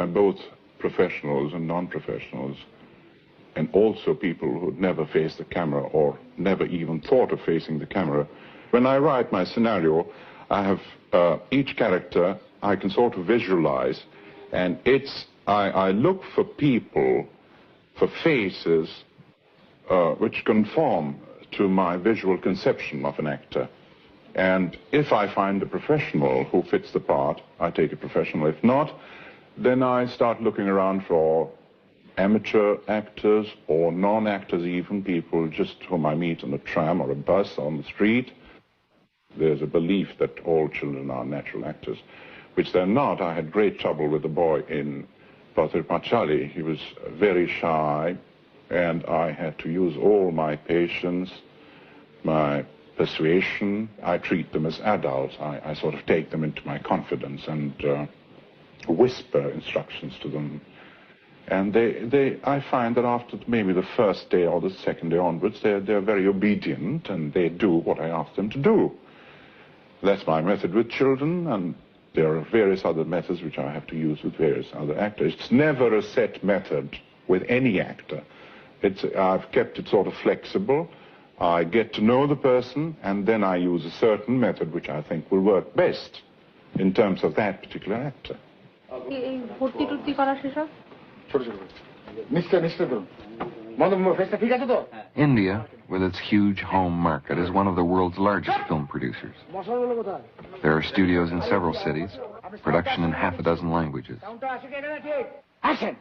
both professionals and non-professionals, and also people who had never faced the camera or never even thought of facing the camera. When I write my scenario, I have each character I can sort of visualize, and I look for people, for faces, which conform to my visual conception of an actor. And if I find a professional who fits the part, I take a professional. If not, then I start looking around for amateur actors or non-actors even, people just whom I meet on a tram or a bus on the street. There's a belief that all children are natural actors, which they're not. I had great trouble with the boy in Patrick. He was very shy, and I had to use all my patience, my persuasion. I treat them as adults. I sort of take them into my confidence and whisper instructions to them. And I find that after maybe the first day or the second day onwards, they're very obedient and they do what I ask them to do. That's my method with children, and there are various other methods which I have to use with various other actors. It's never a set method with any actor. I've kept it sort of flexible. I get to know the person, and then I use a certain method which I think will work best in terms of that particular actor. India, with its huge home market, is one of the world's largest film producers. There are studios in several cities, production in half a dozen languages. Action!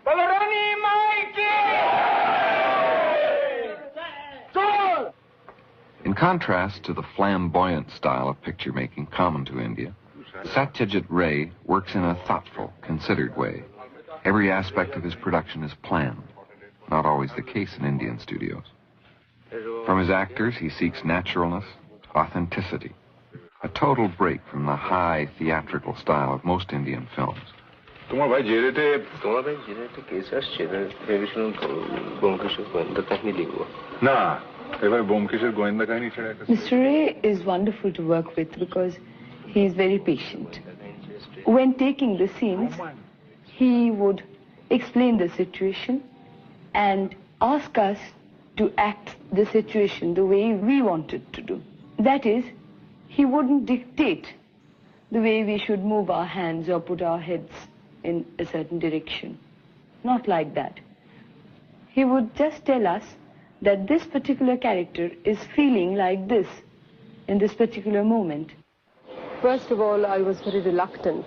In contrast to the flamboyant style of picture making common to India, Satyajit Ray works in a thoughtful, considered way. Every aspect of his production is planned, not always the case in Indian studios. From his actors, he seeks naturalness, authenticity, a total break from the high theatrical style of most Indian films. Mr. Ray is wonderful to work with because he is very patient. When taking the scenes, he would explain the situation and ask us to act the situation the way we wanted to do. That is, he wouldn't dictate the way we should move our hands or put our heads in a certain direction. Not like that. He would just tell us that this particular character is feeling like this in this particular moment. First of all, I was very reluctant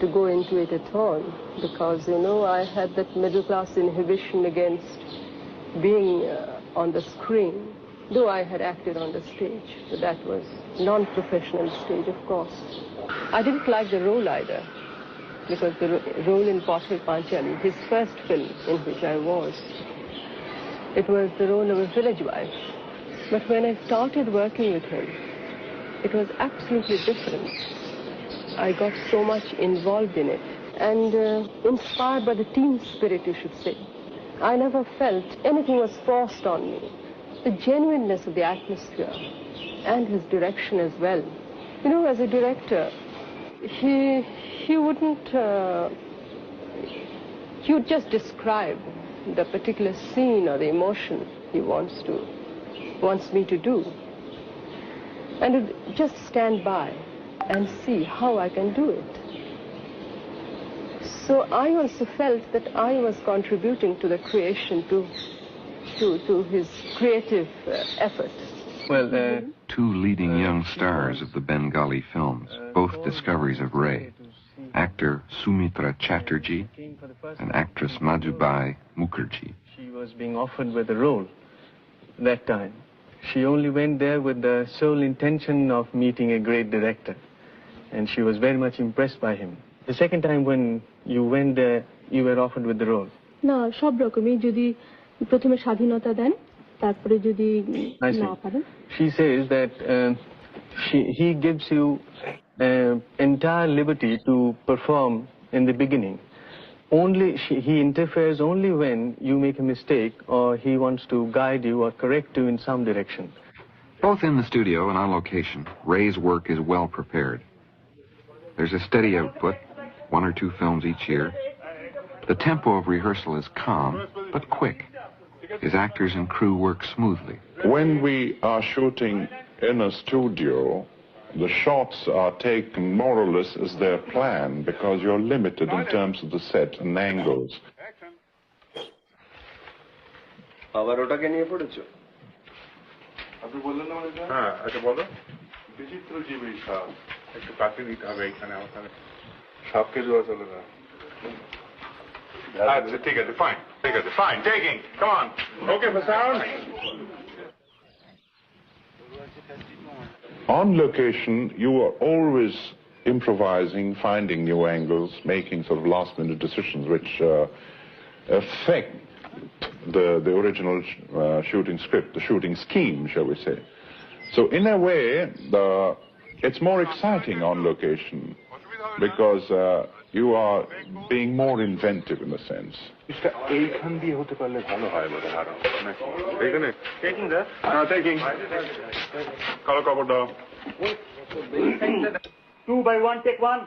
to go into it at all because, you know, I had that middle-class inhibition against being on the screen, though I had acted on the stage, but that was non-professional stage, of course. I didn't like the role either, because the role in Portrait Panchali, his first film in which I was, it was the role of a village wife. But when I started working with him, it was absolutely different. I got so much involved in it and inspired by the team spirit, you should say. I never felt anything was forced on me. The genuineness of the atmosphere and his direction as well. You know, as a director, he wouldn't, he would just describe the particular scene or the emotion he wants me to do. And would just stand by and see how I can do it. So I also felt that I was contributing to the creation, to his creative effort. Well, two leading young stars of the Bengali films, both discoveries of Ray, actor Sumitra Chatterjee and actress Madhubai Mukherjee. She was being offered with a role that time. She only went there with the sole intention of meeting a great director, and she was very much impressed by him. The second time when you went there, you were offered with the role. না সব রকমই যদি প্রথমে স্বাধীনতা দেন তারপরে যদি না পারেন She says that he gives you entire liberty to perform in the beginning. He interferes only when you make a mistake or he wants to guide you or correct you in some direction. Both in the studio and on location, Ray's work is well prepared. There's a steady output, 1 or 2 films each year, The tempo of rehearsal is calm, but quick. His actors and crew work smoothly. When we are shooting in a studio, the shots are taken more or less as their plan because you're limited in terms of the set and angles. আবার ওটাকে নিয়ে পড়েছো? আপনি বললেন না হ্যাঁ আচ্ছা বলো বিচিত্র জীবী সাপ একটু কাছে নিতে হবে এখানে ওখানে সাপকে দেওয়া চলে না আচ্ছা ঠিক আছে ফাইন ঠিক আছে fine taking come on okay for sound On location, you are always improvising, finding new angles, making sort of last-minute decisions which affect the original shooting script, the shooting scheme, shall we say. So in a way, it's more exciting on location because you are being more inventive in a sense. এইখান দিয়ে হতে পারলে ভালো হয় বলে আরো এইখানে taking দা taking কালো কভার দাও 2/1 টেক 1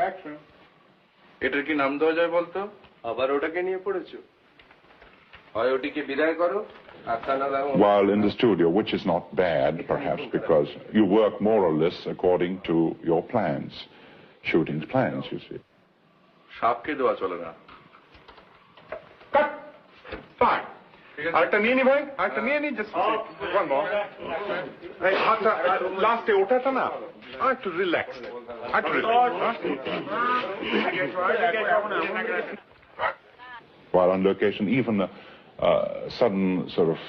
অ্যাকশন এটার কি নাম দেওয়া যায় বলতো আবার ওটাকে নিয়ে পড়েছো হয় ওটিকে বিদায় করো While in the studio, which is not bad perhaps because you work more or less according to your plans, shooting plans, you see. সাপকে দেওয়া চলে না কাট ফাইন আরেকটা নিয়ে নি ভাই আরেকটা নিয়ে নি জাস্ট ওয়ান মোর এই হাতটা লাস্টে ওঠাটা না একটু relax While on location, even sudden sort of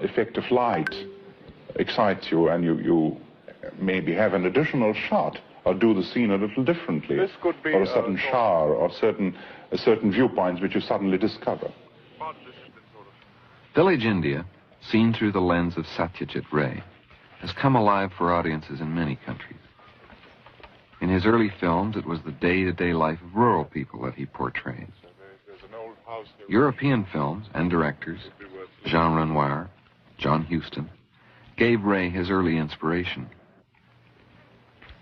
effect of light excites you and you maybe have an additional shot or do the scene a little differently, this could be or a sudden shower or certain viewpoints which you suddenly discover. Village India, seen through the lens of Satyajit Ray, has come alive for audiences in many countries. In his early films, it was the day-to-day life of rural people that he portrays. European films and directors, Jean Renoir, John Huston, gave Ray his early inspiration.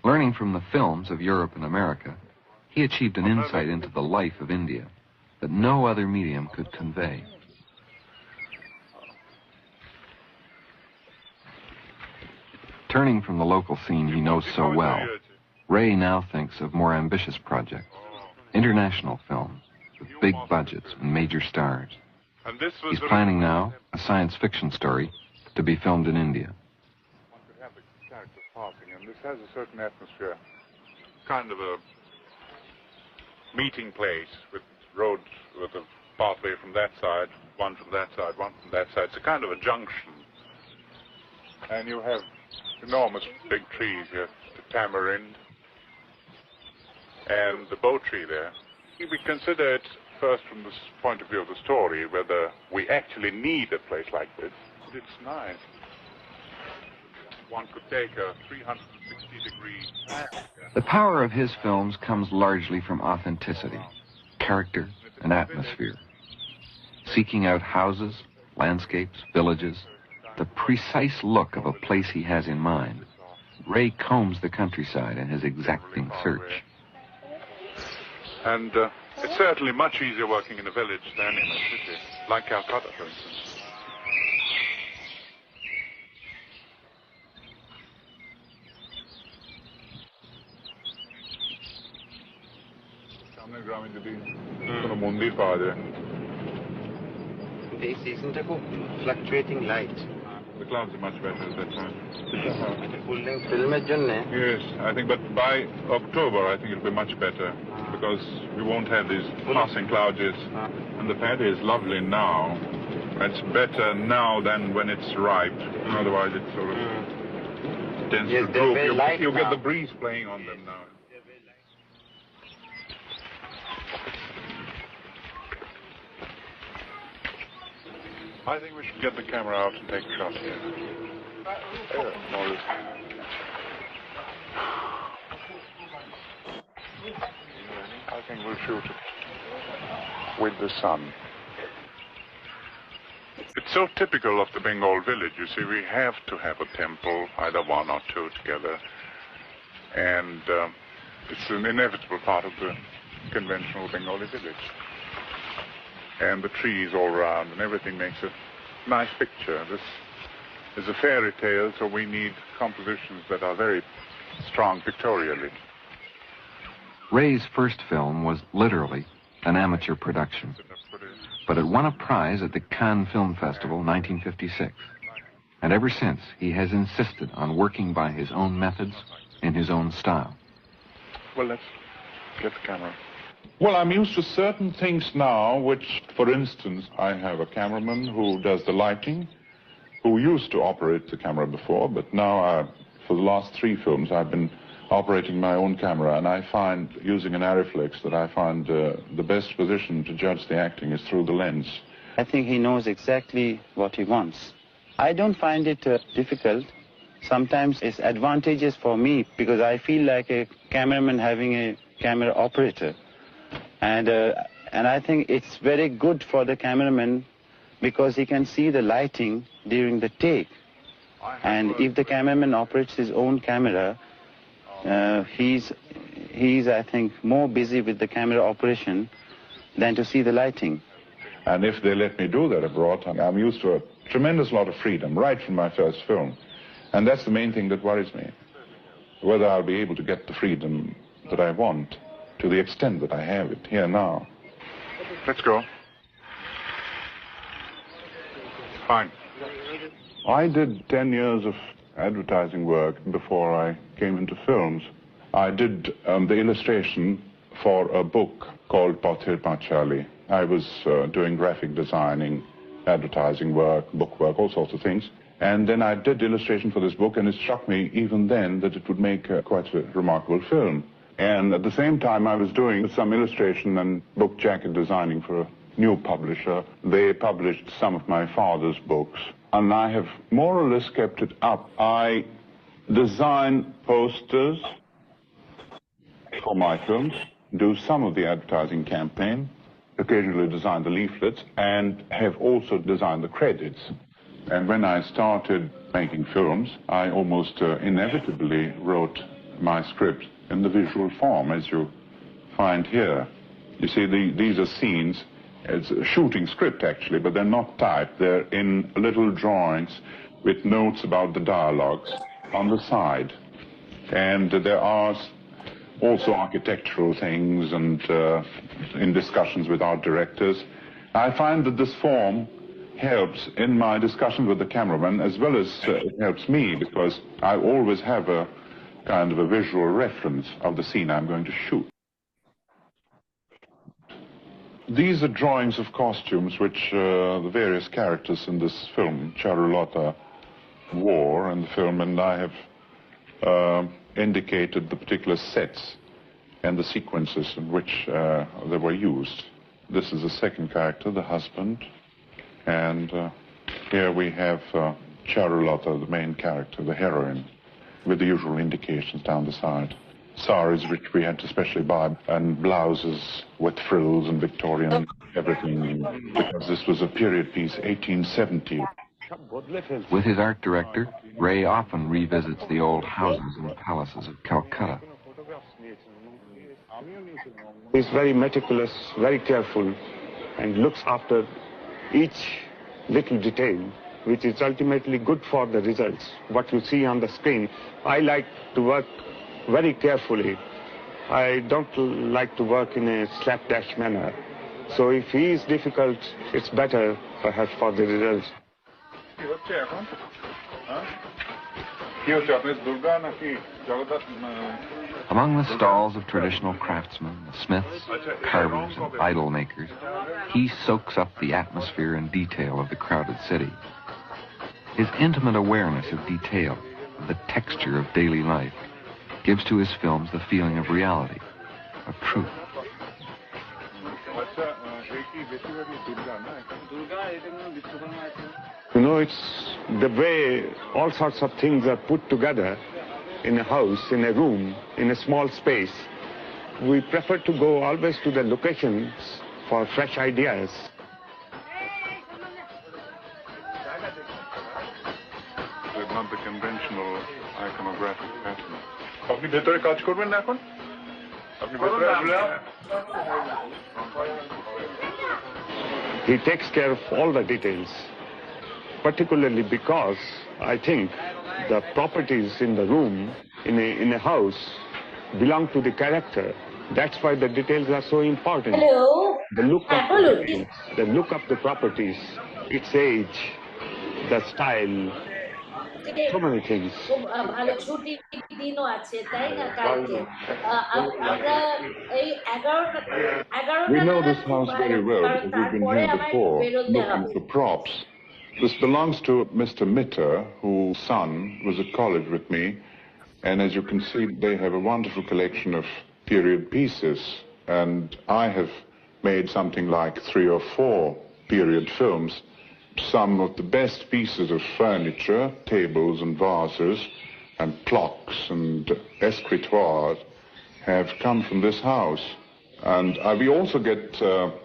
Learning from the films of Europe and America, he achieved an insight into the life of India that no other medium could convey. Turning from the local scene he knows so well, Ray now thinks of more ambitious projects, international films, with big budgets and major stars. He's planning now a science fiction story to be filmed in India. One could have the characters passing, and this has a certain atmosphere, kind of a meeting place with roads, with a pathway from that side, one from that side, one from that side. It's a kind of a junction. And you have enormous big trees here, the tamarind and the bow tree there. We consider it first from the point of view of the story, whether we actually need a place like this. It's nice. One could take a 360-degree... The power of his films comes largely from authenticity, character, and atmosphere. Seeking out houses, landscapes, villages, the precise look of a place he has in mind, Ray combs the countryside in his exacting search. And it's certainly much easier working in a village than in a city, like Calcutta, for instance. সামনের গ্রামে যদি কোনো মন্দির পাওয়া যায় এই সিজনটা খুব fluctuating light The clouds are much better at that time. Full length ফিল্মের জন্য Yes, I think, but by October I think it'll be much better because we won't have these passing clouds. And the paddy is lovely now. It's better now than when it's ripe. Otherwise it sort of tends to droop. You get the breeze playing on them now. I think we should get the camera out and take a shot here. I think we'll shoot it with the sun. It's so typical of the Bengal village, you see, we have to have a temple, either one or two together. And it's an inevitable part of the conventional Bengali village. And the trees all around and everything makes a nice picture. This is a fairy tale, so we need compositions that are very strong pictorially. Ray's first film was literally an amateur production, but it won a prize at the Cannes Film Festival 1956. And ever since, he has insisted on working by his own methods in his own style. Well, let's get the camera. Well, I'm used to certain things now, which, for instance, I have a cameraman who does the lighting, who used to operate the camera before, but now, for the last 3 films, I've been operating my own camera, and I find, using an Arriflex, that I find the best position to judge the acting is through the lens. I think he knows exactly what he wants. I don't find it difficult. Sometimes it's advantageous for me because I feel like a cameraman having a camera operator. And I think it's very good for the cameraman because he can see the lighting during the take. And if the cameraman operates his own camera, he's, I think, more busy with the camera operation than to see the lighting. And if they let me do that abroad, I'm used to a tremendous lot of freedom right from my first film. And that's the main thing that worries me, whether I'll be able to get the freedom that I want to the extent that I have it here now. Let's go. Fine. I did 10 years of advertising work before I came into films. I did the illustration for a book called Pathir Pachali. I was doing graphic designing, advertising work, book work, all sorts of things. And then I did illustration for this book, and it struck me even then that it would make quite a remarkable film. And at the same time, I was doing some illustration and book jacket designing for a new publisher. They published some of my father's books, and I have more or less kept it up. I design posters for my films, do some of the advertising campaign, occasionally design the leaflets, and have also designed the credits. And when I started making films, I almost inevitably wrote my script in the visual form, as you find here. You see, these are scenes. It's a shooting script, actually, but they're not typed. They're in little drawings with notes about the dialogues on the side. And there are also architectural things and in discussions with art directors. I find that this form helps in my discussions with the cameraman, as well as it helps me, because I always have a kind of a visual reference of the scene I'm going to shoot. These are drawings of costumes which the various characters in this film, Charulata, wore in the film, and I have indicated the particular sets and the sequences in which they were used. This is the second character, the husband. And here we have Charulata, the main character, the heroine, with the usual indications down the side. Saris, which we had to specially buy, and blouses with frills and Victorian everything, because this was a period piece, 1870. With his art director, Ray often revisits the old houses and palaces of Calcutta. He's very meticulous, very careful, and looks after each little detail, which is ultimately good for the results. What you see on the screen, I like to work very carefully. I don't like to work in a slapdash manner. So if he is difficult, it's better perhaps for the results. Among the stalls of traditional craftsmen, the smiths, carvers, and idol makers, he soaks up the atmosphere and detail of the crowded city. His intimate awareness of detail, of the texture of daily life, gives to his films the feeling of reality, of truth. You know, it's the way all sorts of things are put together in a house, in a room, in a small space. We prefer to go always to the locations for fresh ideas. They're not the conventional iconographic pattern. আপনি ভেতরে কাজ করবেন না এখন? He takes care of all the details, particularly because I think the properties in the room, in a house, belong to the character. That's why the details are so important. Hello. The look of the properties, its age, the style, so many things. ভালো ছুটির দিনও আছে তাই না কালকে আমরা এই 11টা We know নাগাদ this house very well because we've been তারপরে here আমার before বেরোতে looking হবে for props. This belongs to Mr. Mitter, whose son was at college with me, and as you can see, they have a wonderful collection of period pieces, and I have made something like 3 or 4 period films. Some of the best pieces of furniture, tables and vases, and clocks and escritoires have come from this house. And we also get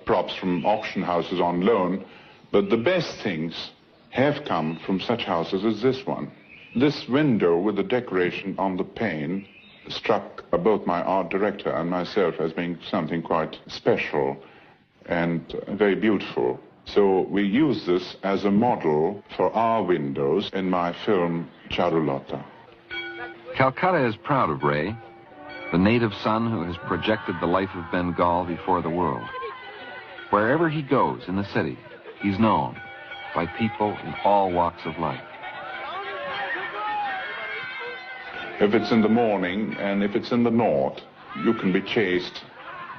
props from auction houses on loan, but the best things have come from such houses as this one. This window with the decoration on the pane struck both my art director and myself as being something quite special and very beautiful. So we use this as a model for our windows in my film Charulata. Calcutta is proud of Ray, the native son who has projected the life of Bengal before the world. Wherever he goes in the city, he's known by people in all walks of life. If it's in the morning and if it's in the north, you can be chased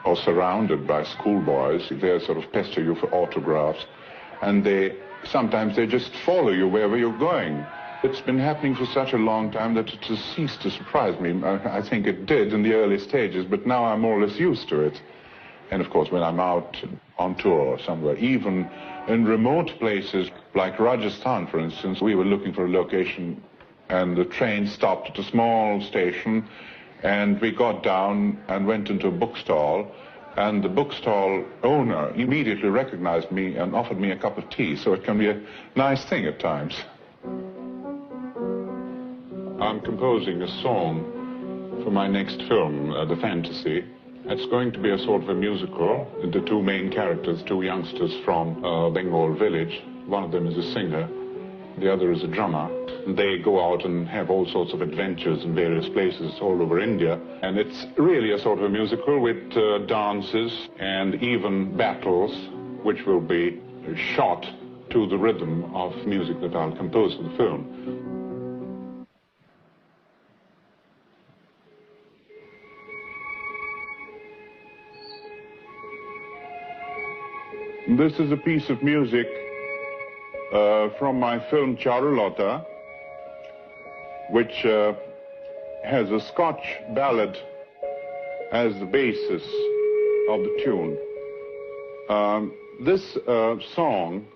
or surrounded by schoolboys. They sort of pester you for autographs, and sometimes they just follow you wherever you're going. It's been happening for such a long time that it has ceased to surprise me. I think it did in the early stages, but now I'm more or less used to it. And of course, when I'm out on tour or somewhere, even in remote places like Rajasthan, for instance, we were looking for a location and the train stopped at a small station, and we got down and went into a bookstall, and the bookstall owner immediately recognized me and offered me a cup of tea, so it can be a nice thing at times. I'm composing a song for my next film, The Fantasy. It's going to be a sort of a musical. The 2 main characters, 2 youngsters from Bengal village. One of them is a singer, the other is a drummer. They go out and have all sorts of adventures in various places all over India. And it's really a sort of a musical with dances and even battles, which will be shot to the rhythm of music that I'll compose for the film. This is a piece of music from my film Charulata, which has a Scotch ballad as the basis of the tune. This song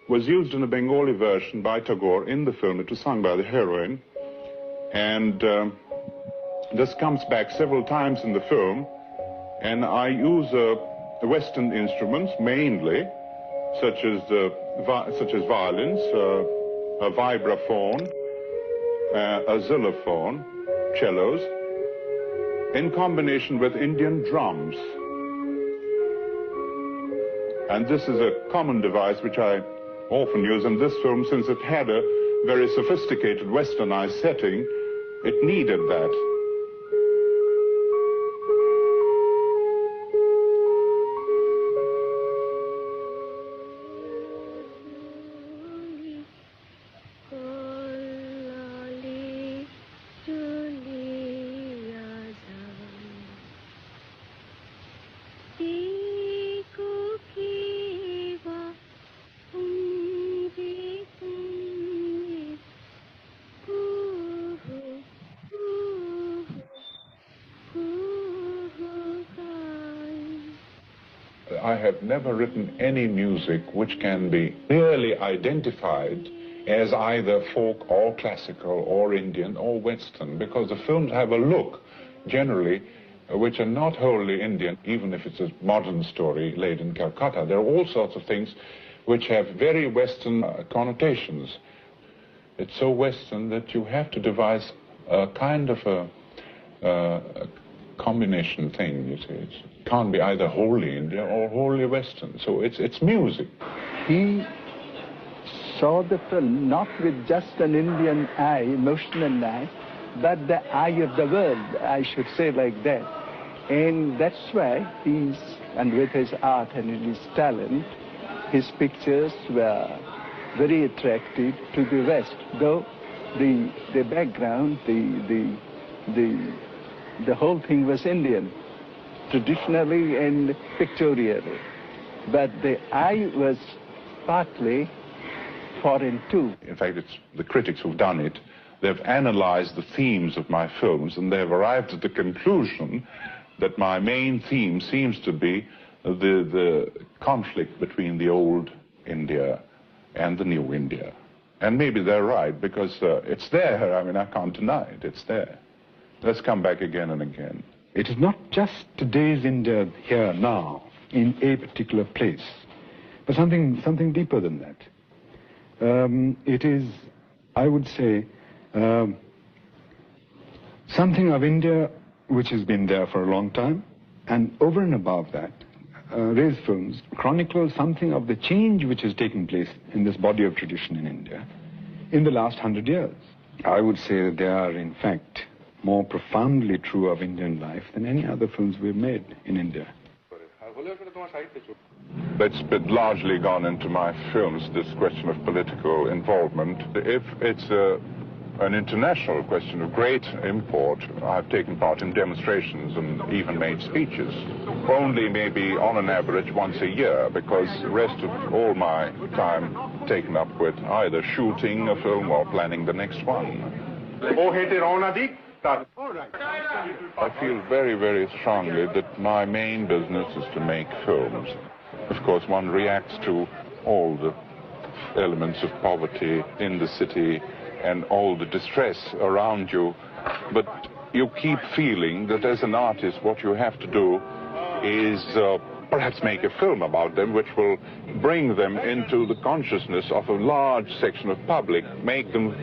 was used in a Bengali version by Tagore in the film. It was sung by the heroine, and this comes back several times in the film, and I use Western instruments mainly, such as violins, a vibraphone, a xylophone, cellos, in combination with Indian drums. And this is a common device which I often use in this film, since it had a very sophisticated westernized setting. It needed that. I have never written any music which can be clearly identified as either folk or classical or Indian or Western, because the films have a look, generally, which are not wholly Indian, even if it's a modern story laid in Calcutta. There are all sorts of things which have very Western connotations. It's so Western that you have to devise a kind of a combination thing, you see. It can't be either wholly Indian or wholly Western. So it's music. He saw the film not with just an Indian eye, emotional eye, but the eye of the world, I should say like that. And that's why and with his art and his talent, his pictures were very attractive to the West, though the background, the whole thing was Indian, traditionally and pictorially. But the eye was partly foreign too. In fact, it's the critics who've done it. They've analyzed the themes of my films, and they've arrived at the conclusion that my main theme seems to be the conflict between the old India and the new India. And maybe they're right, because it's there. I mean, I can't deny it. It's there. Let's come back again and again. It is not just today's India here now, in a particular place, but something deeper than that. It is, I would say, something of India which has been there for a long time, and over and above that, Ray's films chronicle something of the change which has taken place in this body of tradition in India in the last 100 years. I would say that they are, in fact, more profoundly true of Indian life than any other films we've made in India. That's been largely gone into my films, this question of political involvement. If it's an international question of great import, I've taken part in demonstrations and even made speeches. Only maybe on an average once a year, because the rest of all my time taken up with either shooting a film or planning the next one. I feel very, very strongly that my main business is to make films. Of course, one reacts to all the elements of poverty in the city and all the distress around you, but you keep feeling that as an artist what you have to do is perhaps make a film about them which will bring them into the consciousness of a large section of public, make them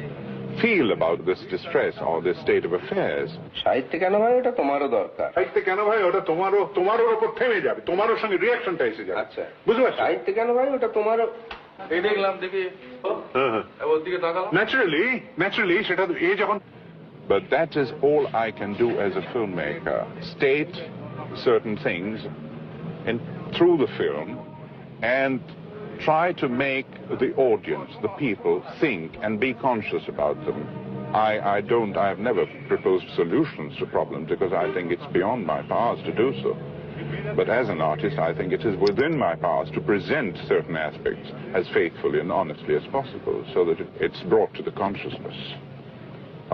feel about this distress or this state of affairs. সাহিত্যে কেন ভাই ওটা তোমারও দরকার সাহিত্যে কেন ভাই ওটা তোমার উপর থেমে যাবে তোমার সঙ্গে রিঅ্যাকশনটা এসে যাবে আচ্ছা বুঝতে পারছো সাহিত্যে কেন ভাই ওটা তোমারও এই দেখলাম দেখি ওর দিকে তাকাও ন্যাচারালি সেটা এই যখন But that is all I can do as a filmmaker. State certain things through the film and try to make the audience, the people, think and be conscious about them. I have never proposed solutions to problems because I think it's beyond my powers to do so. But as an artist, I think it is within my powers to present certain aspects as faithfully and honestly as possible so that it's brought to the consciousness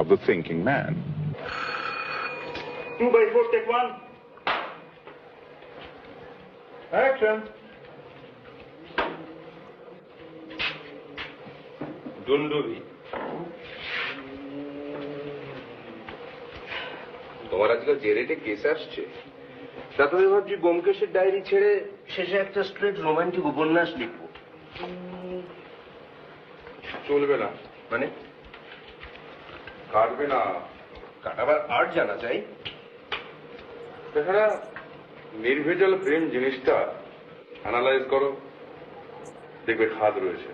of the thinking man. 2x4, take one. Action. ডুন্ডুবি তোমার আজকাল যে রেটে case আসছে তাতে আমি ভাবছি ব্যোমকেশের diary ছেড়ে শেষে একটা স্ট্রেট রোমান্টিক উপন্যাস লিখবো চলবে না মানে কাটবে না কাটাবার আর্ট জানা চাই তাছাড়া নির্ভেজাল প্রেম জিনিসটা অ্যানালাইজ করো দেখবে খাদ রয়েছে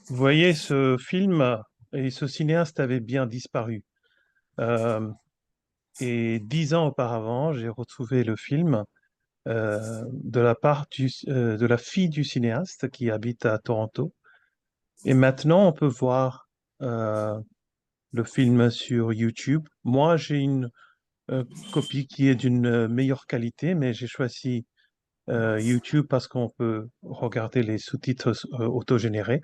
Vous voyez, ce film et ce cinéaste avaient bien disparu. Et 10 ans auparavant, j'ai retrouvé le film de la part de la fille du cinéaste qui habite à Toronto. Et maintenant, on peut voir le film sur YouTube. Moi, j'ai une copie qui est d'une meilleure qualité, mais j'ai choisi YouTube parce qu'on peut regarder les sous-titres autogénérés.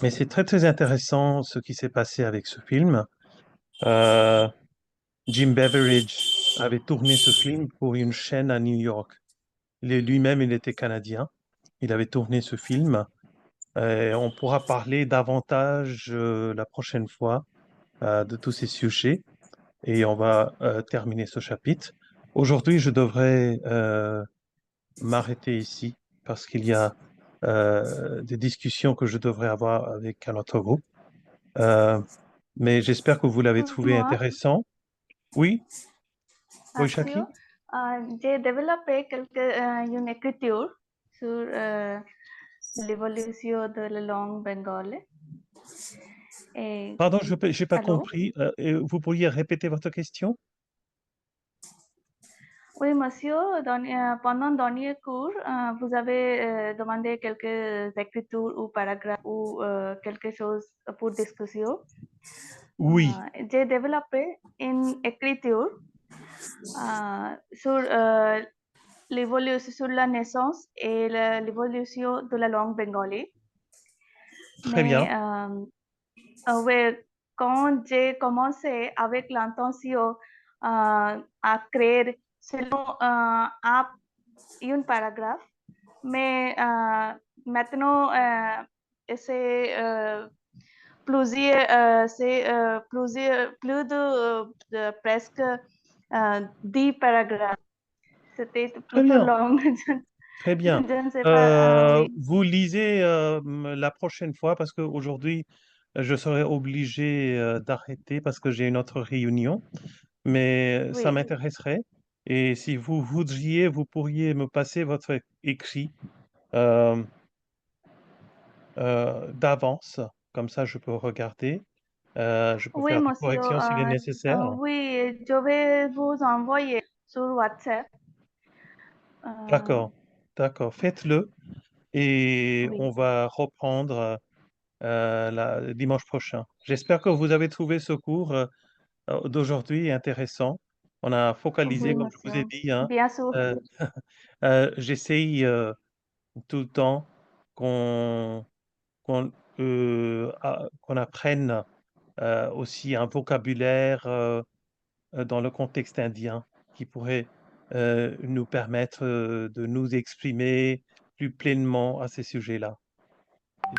Mais c'est très très intéressant ce qui s'est passé avec ce film. Jim Beveridge avait tourné ce film pour une chaîne à New York. Lui-même, il était canadien. Il avait tourné ce film. On pourra parler davantage la prochaine fois de tous ces sujets. Et on va terminer ce chapitre. Aujourd'hui, je devrais m'arrêter ici parce qu'il y a des discussions que je devrais avoir avec un autre groupe. Mais j'espère que vous l'avez trouvé Moi, intéressant. Oui, oui, Shaki? Monsieur, j'ai développé une écriture sur l'évolution de la langue bengalais. Et, Pardon, je n'ai pas allô? compris. Et vous pourriez répéter votre question? Oui, monsieur, pendant le dernier cours, vous avez demandé quelques écritures ou paragraphes ou quelque chose pour discussion. Oui, J'ai développé une écriture sur l'évolution, sur la naissance et l'évolution de la langue bengali. très bien. Ouais, quand j'ai commencé avec l'intention à créer selon un paragraphe, mais maintenant c'est plus de presque 10 paragraphes. C'était Très plutôt bien. long. Très bien. Je ne sais pas, oui. Vous lisez la prochaine fois parce qu'aujourd'hui, je serai obligé d'arrêter parce que j'ai une autre réunion, mais ça Oui. m'intéresserait. Et si vous voudriez, vous pourriez me passer votre écrit euh, d'avance, comme ça je peux regarder, je peux Oui, faire des monsieur. corrections s'il est nécessaire. Oui, je vais vous envoyer sur WhatsApp. D'accord, d'accord, faites-le et Oui. on va reprendre dimanche prochain. J'espère que vous avez trouvé ce cours d'aujourd'hui intéressant. On a focalisé, Oui, comme je vous ai monsieur. dit, hein, Bien sûr. euh, j'essaye tout le temps qu'on qu'on apprenne aussi un vocabulaire dans le contexte indien qui pourrait nous permettre de nous exprimer plus pleinement à ces sujets-là.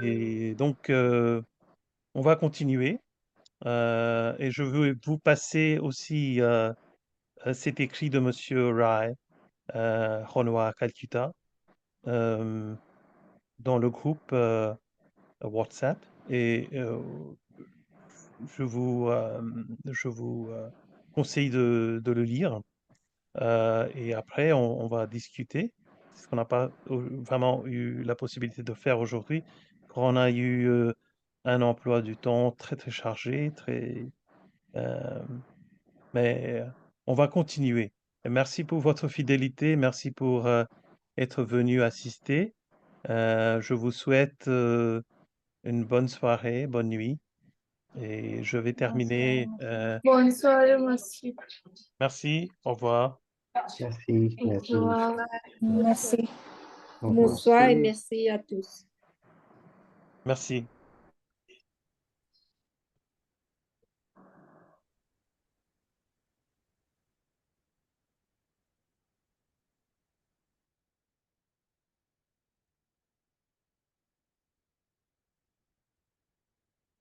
Et donc, on va continuer. Et je veux vous passer aussi cet écrit de Monsieur Ray, Renoir, Calcutta, euh, dans le groupe WhatsApp. Et je vous conseille de le lire. Et après, on va discuter. C'est ce qu'on n'a pas vraiment eu la possibilité de faire aujourd'hui. On a eu un emploi du temps très, très chargé, euh, mais on va continuer. Et merci pour votre fidélité. Merci pour être venu assister. Je vous souhaite une bonne soirée, bonne nuit. Et je vais terminer. Bonsoir, monsieur. Merci, au revoir. Merci, merci. Merci. Au revoir. Bonsoir et merci à tous. Merci.